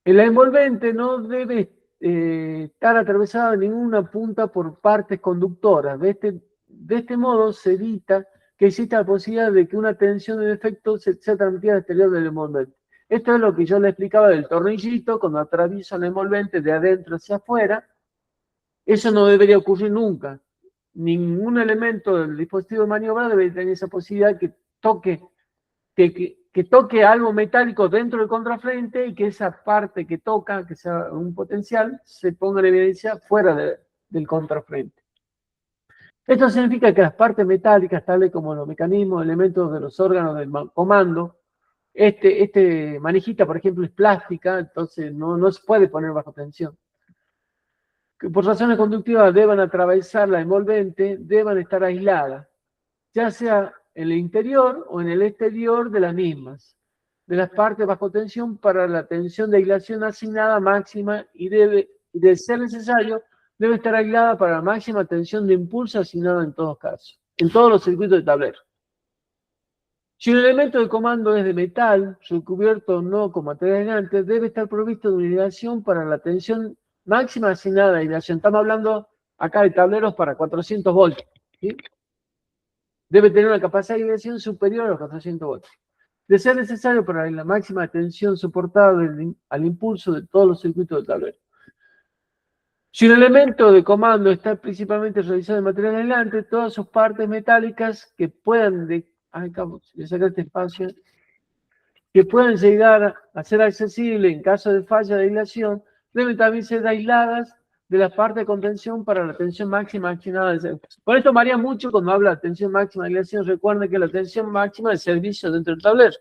Speaker 2: El envolvente no debe estar atravesado en ninguna punta por partes conductoras. De este modo se evita que exista la posibilidad de que una tensión de defecto sea transmitida al exterior del envolvente. Esto es lo que yo le explicaba del tornillito, cuando atravieso el envolvente de adentro hacia afuera. Eso no debería ocurrir nunca. Ningún elemento del dispositivo de maniobra debe tener esa posibilidad que toque algo metálico dentro del contrafrente y que esa parte que toca, que sea un potencial, se ponga en evidencia fuera del contrafrente. Esto significa que las partes metálicas, tales como los mecanismos, elementos de los órganos del comando, manijita, por ejemplo, es plástica, entonces no se puede poner bajo tensión. Que por razones conductivas deban atravesar la envolvente, deban estar aisladas, ya sea en el interior o en el exterior de las mismas, de las partes bajo tensión para la tensión de aislación asignada máxima y de ser necesario, debe estar aislada para la máxima tensión de impulso asignada en todos casos, en todos los circuitos de tablero. Si un elemento de comando es de metal, recubierto o no con material aislante, debe estar provisto de una aislación para la tensión máxima asignada a aislación. Estamos hablando acá de tableros para 400 voltios, ¿sí? Debe tener una capacidad de aislación superior a los 400 voltios. De ser necesario para la máxima tensión soportada al impulso de todos los circuitos del tablero. Si un elemento de comando está principalmente realizado de material aislante, todas sus partes metálicas que puedan que puedan llegar a ser accesibles en caso de falla de aislación, deben también ser aisladas de la parte de contención para la tensión máxima asignada. Por esto varía mucho cuando habla de tensión máxima de aislación. Recuerden que la tensión máxima es servicio dentro del tablero.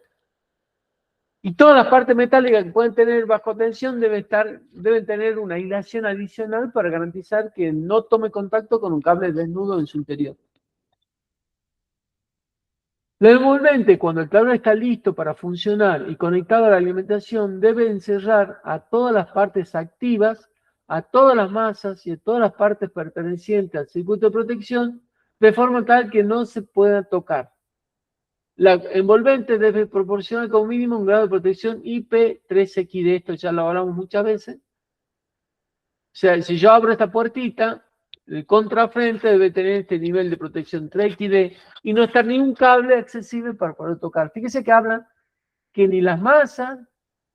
Speaker 2: Y todas las partes metálicas que pueden tener bajo tensión deben tener una aislación adicional para garantizar que no tome contacto con un cable desnudo en su interior. El envolvente, cuando el tablero está listo para funcionar y conectado a la alimentación, debe encerrar a todas las partes activas, a todas las masas y a todas las partes pertenecientes al circuito de protección, de forma tal que no se pueda tocar. La envolvente debe proporcionar como mínimo un grado de protección IP3XD, esto ya lo hablamos muchas veces. O sea, si yo abro esta puertita, el contrafrente debe tener este nivel de protección 3XD y no estar ningún cable accesible para poder tocar. Fíjese que hablan que ni las masas,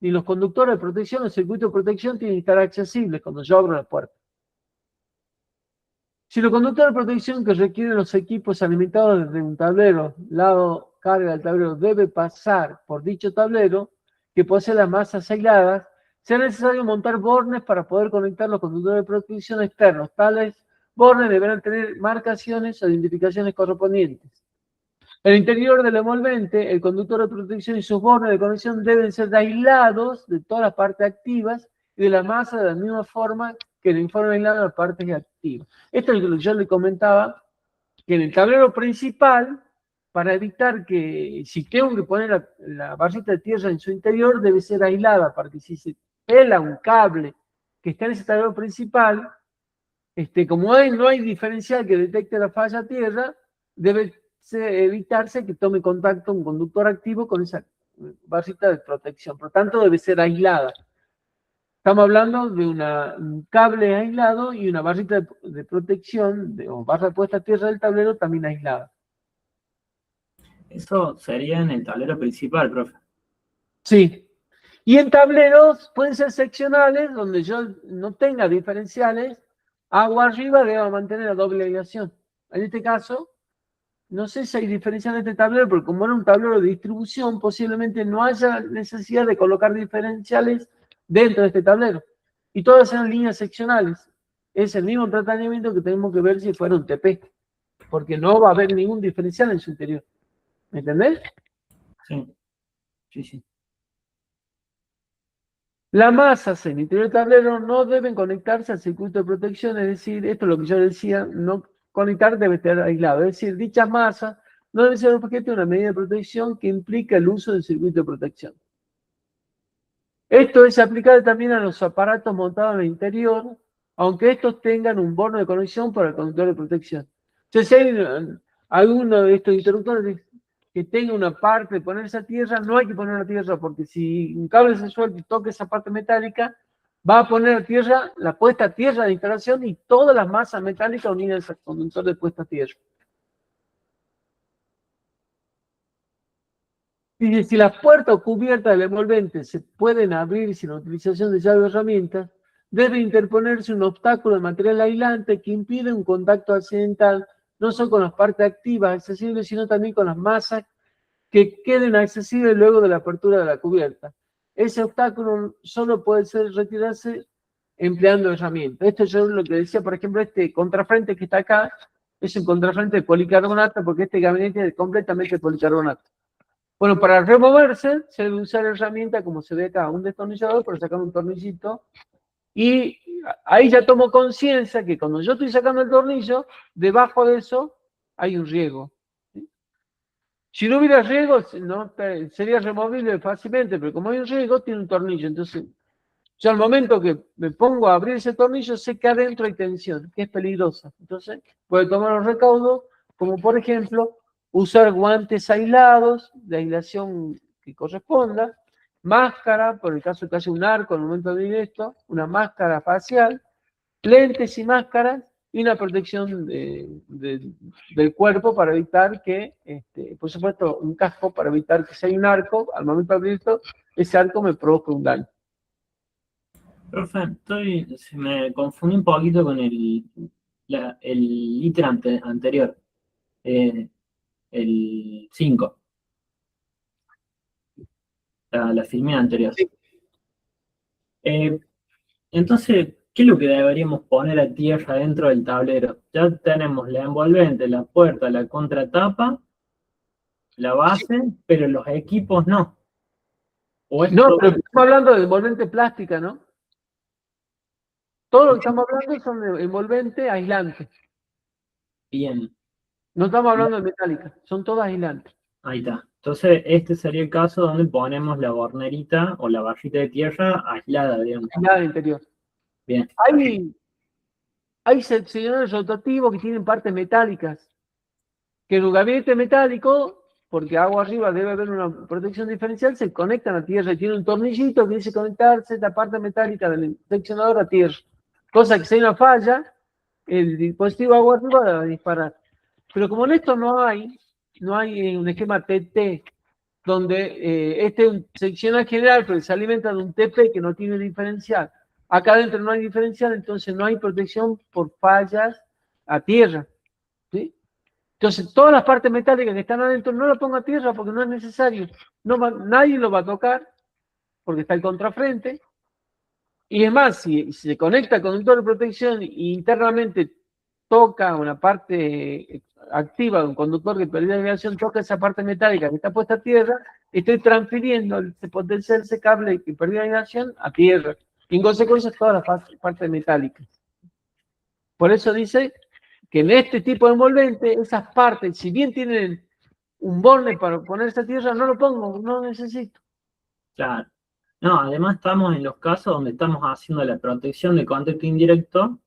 Speaker 2: ni los conductores de protección, los circuitos de protección tienen que estar accesibles cuando yo abro la puerta. Si los conductores de protección que requieren los equipos alimentados desde un tablero, lado carga del tablero, debe pasar por dicho tablero, que posee las masas aisladas, será necesario montar bornes para poder conectar los conductores de protección externos. Tales bornes deberán tener marcaciones o identificaciones correspondientes. El interior del envolvente, el conductor de protección y sus bornes de conexión deben ser aislados de todas las partes activas y de la masa de la misma forma que el informe aislado de las partes activas. Esto es lo que yo le comentaba, que en el tablero principal, para evitar que, si tengo que poner la barrita de tierra en su interior, debe ser aislada, para que si se pela un cable que está en ese tablero principal, como no hay diferencial que detecte la falla tierra, debe evitarse que tome contacto un conductor activo con esa barrita de protección. Por lo tanto, debe ser aislada. Estamos hablando de un cable aislado y una barrita de protección o barra de puesta a tierra del tablero también aislada.
Speaker 1: Eso sería en el tablero principal, profe.
Speaker 2: Sí. Y en tableros pueden ser seccionales, donde yo no tenga diferenciales, agua arriba debo mantener la doble aislación. En este caso, no sé si hay diferencial en este tablero, porque como era un tablero de distribución, posiblemente no haya necesidad de colocar diferenciales dentro de este tablero. Y todas sean líneas seccionales. Es el mismo tratamiento que tenemos que ver si fuera un TP, porque no va a haber ningún diferencial en su interior. ¿Me entendés?
Speaker 1: Sí, sí, sí.
Speaker 2: Las masas en el interior del tablero no deben conectarse al circuito de protección, es decir, esto es lo que yo decía, no conectar debe estar aislado. Es decir, dichas masas no deben ser objeto de una medida de protección que implica el uso del circuito de protección. Esto es aplicable también a los aparatos montados en el interior, aunque estos tengan un bono de conexión para el conductor de protección. Entonces, si hay alguno de estos interruptores que tenga una parte de ponerse a tierra, no hay que poner a tierra, porque si un cable se suelta y toca esa parte metálica, va a poner a tierra la puesta a tierra de instalación y todas las masas metálicas unidas al conductor de puesta a tierra. Y si las puertas o cubiertas del envolvente se pueden abrir sin la utilización de llave o herramientas, debe interponerse un obstáculo de material aislante que impide un contacto accidental, no solo con las partes activas accesibles, sino también con las masas que queden accesibles luego de la apertura de la cubierta. Ese obstáculo solo puede retirarse empleando herramientas. Esto yo lo que decía, por ejemplo, este contrafrente que está acá, es un contrafrente de policarbonato, porque este gabinete es completamente de policarbonato. Bueno, para removerse, se debe usar herramienta, como se ve acá, un destornillador para sacar un tornillito. Y ahí ya tomo conciencia que cuando yo estoy sacando el tornillo, debajo de eso hay un riego. Si no hubiera riego, no, sería removible fácilmente, pero como hay un riego, tiene un tornillo. Entonces, yo al momento que me pongo a abrir ese tornillo, sé que adentro hay tensión, que es peligrosa. Entonces, puedo tomar los recaudos, como por ejemplo, usar guantes aislados, de aislación que corresponda, máscara, por el caso que haya un arco al momento de abrir esto, una máscara facial, lentes y máscaras, y una protección del cuerpo para evitar que, por supuesto, un casco para evitar que si hay un arco, al momento de abrir esto, ese arco me provoque un daño.
Speaker 1: Profe, se me confundí un poquito con el ítem anterior, el 5, la filmina anterior.
Speaker 2: Sí.
Speaker 1: Entonces, ¿qué es lo que deberíamos poner a tierra dentro del tablero? Ya tenemos la envolvente, la puerta, la contratapa, la base, pero los equipos no. ¿O
Speaker 2: No,
Speaker 1: esto?
Speaker 2: pero estamos hablando de envolvente plástica, ¿no? Todo lo que estamos hablando son de envolvente aislante.
Speaker 1: Bien,
Speaker 2: No estamos hablando de metálica, son todas aislantes.
Speaker 1: ahí está. Entonces, este sería el caso donde ponemos la bornerita o la barrita de tierra aislada, digamos.
Speaker 2: Aislada del interior.
Speaker 1: Bien.
Speaker 2: Hay seccionadores rotativos que tienen partes metálicas. Que en un gabinete metálico, porque agua arriba debe haber una protección diferencial, se conectan a tierra y tiene un tornillito que dice conectarse esta parte metálica del seccionador a tierra. Cosa que si hay una falla, el dispositivo agua arriba va a disparar. Pero como en esto no hay un esquema TT, donde este es un seccional general, pero se alimenta de un TP que no tiene diferencial. Acá adentro no hay diferencial, entonces no hay protección por fallas a tierra. ¿Sí? Entonces, todas las partes metálicas que están adentro no lo pongo a tierra porque no es necesario. Nadie lo va a tocar porque está el contrafrente. Y es más, si se conecta al conductor de protección y internamente toca una parte activa de un conductor que perdió la vibración, toca esa parte metálica que está puesta a tierra, estoy transfiriendo el potencial de ese cable que perdió la vibración a tierra. Y en consecuencia toda la parte metálica. Por eso dice que en este tipo de envolvente, esas partes, si bien tienen un borne para ponerse a tierra, no lo pongo, no lo necesito.
Speaker 1: Claro. No, además estamos en los casos donde estamos haciendo la protección de contacto indirecto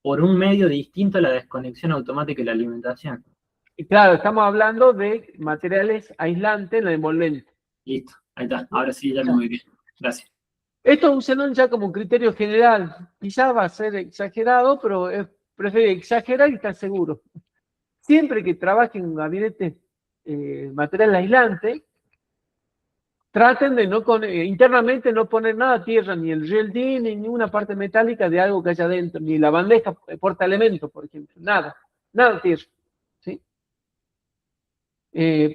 Speaker 1: por un medio distinto a la desconexión automática y la alimentación.
Speaker 2: Y claro, estamos hablando de materiales aislantes en la envolvente.
Speaker 1: Listo, ahí está. Ahora sí, ya me voy bien. Gracias.
Speaker 2: Esto usélo ya como un criterio general. Quizás va a ser exagerado, pero prefiero exagerar y estar seguro. Siempre que trabaje en un gabinete material aislante, traten de internamente no poner nada a tierra, ni el GLD, ni ninguna parte metálica de algo que haya adentro, ni la bandeja portaelementos, por ejemplo. Nada a tierra. ¿Sí?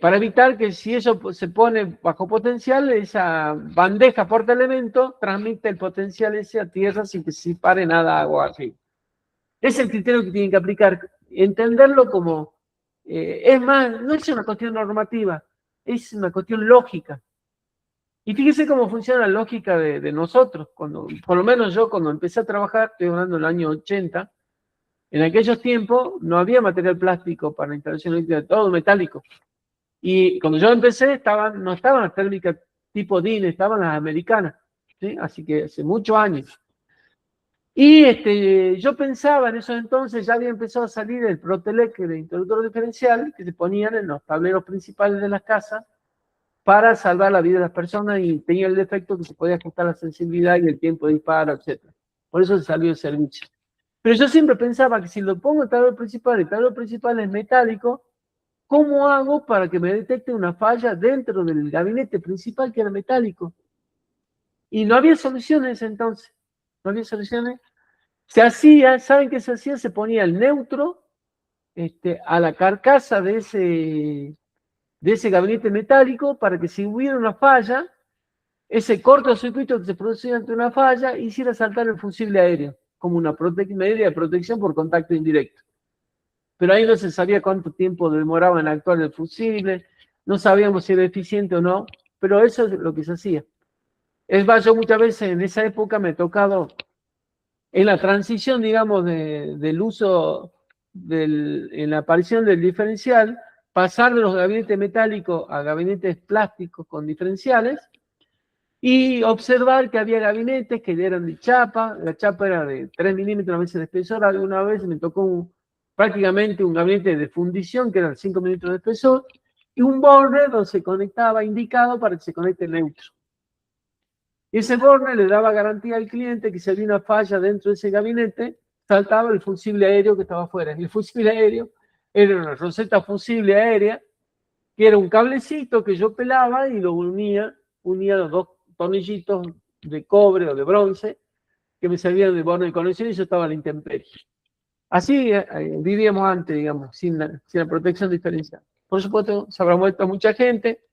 Speaker 2: Para evitar que si eso se pone bajo potencial, esa bandeja portaelemento transmite el potencial ese a tierra sin que se pare nada agua arriba. Es el criterio que tienen que aplicar. Entenderlo como, es más, no es una cuestión normativa, es una cuestión lógica. Y fíjese cómo funciona la lógica de nosotros. Por lo menos yo cuando empecé a trabajar, estoy hablando del año 80, en aquellos tiempos no había material plástico para la instalación eléctrica, todo metálico. Y cuando yo empecé, no estaban las térmicas tipo DIN, estaban las americanas. ¿Sí? Así que hace muchos años. Y yo pensaba en esos entonces, ya había empezado a salir el Protelec de interruptor diferencial, que se ponían en los tableros principales de las casas, para salvar la vida de las personas y tenía el defecto que se podía ajustar la sensibilidad y el tiempo de disparo, etc. Por eso se salió el servicio. Pero yo siempre pensaba que si lo pongo en el tablero principal es metálico, ¿cómo hago para que me detecte una falla dentro del gabinete principal que era metálico? Y no había soluciones entonces. No había soluciones. Se hacía, ¿saben qué se hacía? Se ponía el neutro a la carcasa de ese gabinete metálico para que si hubiera una falla, ese cortocircuito que se producía ante una falla hiciera saltar el fusible aéreo, como una medida de protección por contacto indirecto. Pero ahí no se sabía cuánto tiempo demoraba en actuar el fusible, no sabíamos si era eficiente o no, pero eso es lo que se hacía. Es más, yo muchas veces en esa época me he tocado, en la transición, digamos, del uso, en la aparición del diferencial, pasar de los gabinetes metálicos a gabinetes plásticos con diferenciales y observar que había gabinetes que eran de chapa, la chapa era de 3 milímetros a veces de espesor, alguna vez me tocó prácticamente un gabinete de fundición que eran 5 milímetros de espesor y un borde donde se conectaba indicado para que se conecte neutro. Y ese borde le daba garantía al cliente que si había una falla dentro de ese gabinete, saltaba el fusible aéreo que estaba afuera. Y el fusible aéreo era una roseta fusible aérea, que era un cablecito que yo pelaba y lo unía los dos tornillitos de cobre o de bronce que me servían de borne de conexión y yo estaba a la intemperie. Así vivíamos antes, digamos, sin la protección diferencial. Por supuesto, se habrá muerto mucha gente,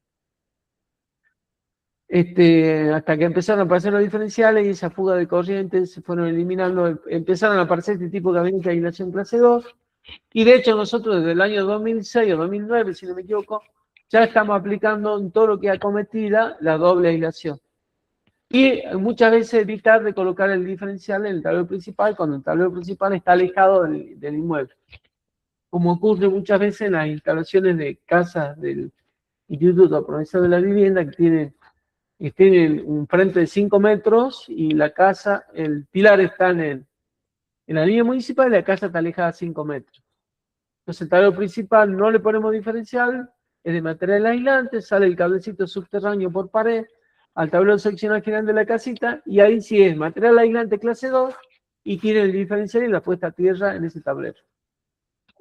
Speaker 2: hasta que empezaron a aparecer los diferenciales y esa fuga de corriente se fueron eliminando, empezaron a aparecer este tipo de gabinete de aislación clase 2, y de hecho nosotros desde el año 2006 o 2009, si no me equivoco, ya estamos aplicando en todo lo que acometida la doble aislación. Y muchas veces evitar de colocar el diferencial en el tablero principal cuando el tablero principal está alejado del inmueble. Como ocurre muchas veces en las instalaciones de casas del Instituto Provincial de la Vivienda que tienen un frente de 5 metros y la casa, el pilar está en la línea municipal y la casa está alejada a 5 metros. Entonces el tablero principal no le ponemos diferencial, es de material aislante, sale el cablecito subterráneo por pared al tablero seccional general de la casita y ahí sí es material aislante clase 2 y tiene el diferencial y la puesta a tierra en ese tablero.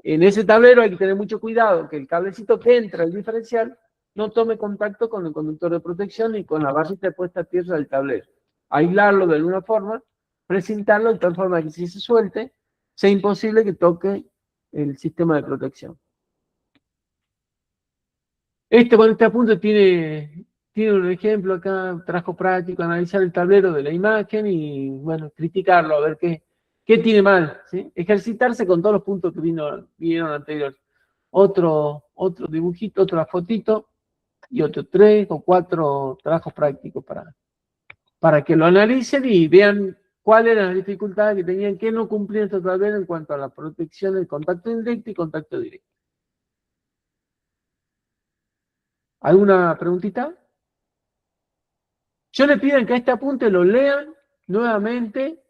Speaker 2: En ese tablero hay que tener mucho cuidado que el cablecito que entra al diferencial no tome contacto con el conductor de protección y con la barrita de puesta a tierra del tablero. Aislarlo de alguna forma, precintarlo de tal forma que si se suelte, sea imposible que toque el sistema de protección. Este apunte tiene un ejemplo acá, trabajo práctico, analizar el tablero de la imagen y, bueno, criticarlo, a ver ¿Qué tiene mal? ¿Sí? Ejercitarse con todos los puntos que vieron anteriores. Otro dibujito, otra fotito y otro 3 o 4 trabajos prácticos para que lo analicen y vean cuáles eran las dificultades que tenían, que no cumplían esta tabla en cuanto a la protección del contacto indirecto y contacto directo. ¿Alguna preguntita? Yo les pido que a este apunte lo lean nuevamente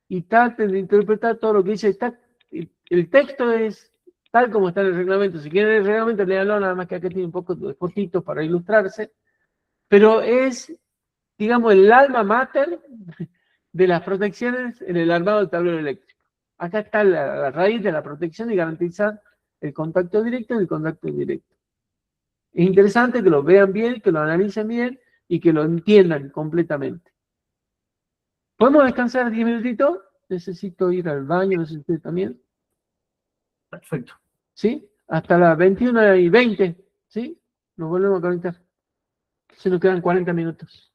Speaker 2: y traten de interpretar todo lo que dice. El texto es tal como está en el reglamento. Si quieren el reglamento, léanlo, nada más que acá tiene un poco de fotitos para ilustrarse. Pero es, digamos, el alma mater de las protecciones en el armado del tablero eléctrico. Acá está la raíz de la protección y garantizar el contacto directo y el contacto indirecto. Es interesante que lo vean bien, que lo analicen bien y que lo entiendan completamente. ¿Podemos descansar 10 minutitos? Necesito ir al baño, no sé si usted también.
Speaker 1: Perfecto.
Speaker 2: ¿Sí? Hasta las 21:20, ¿sí? Nos volvemos a conectar. Se nos quedan 40 minutos.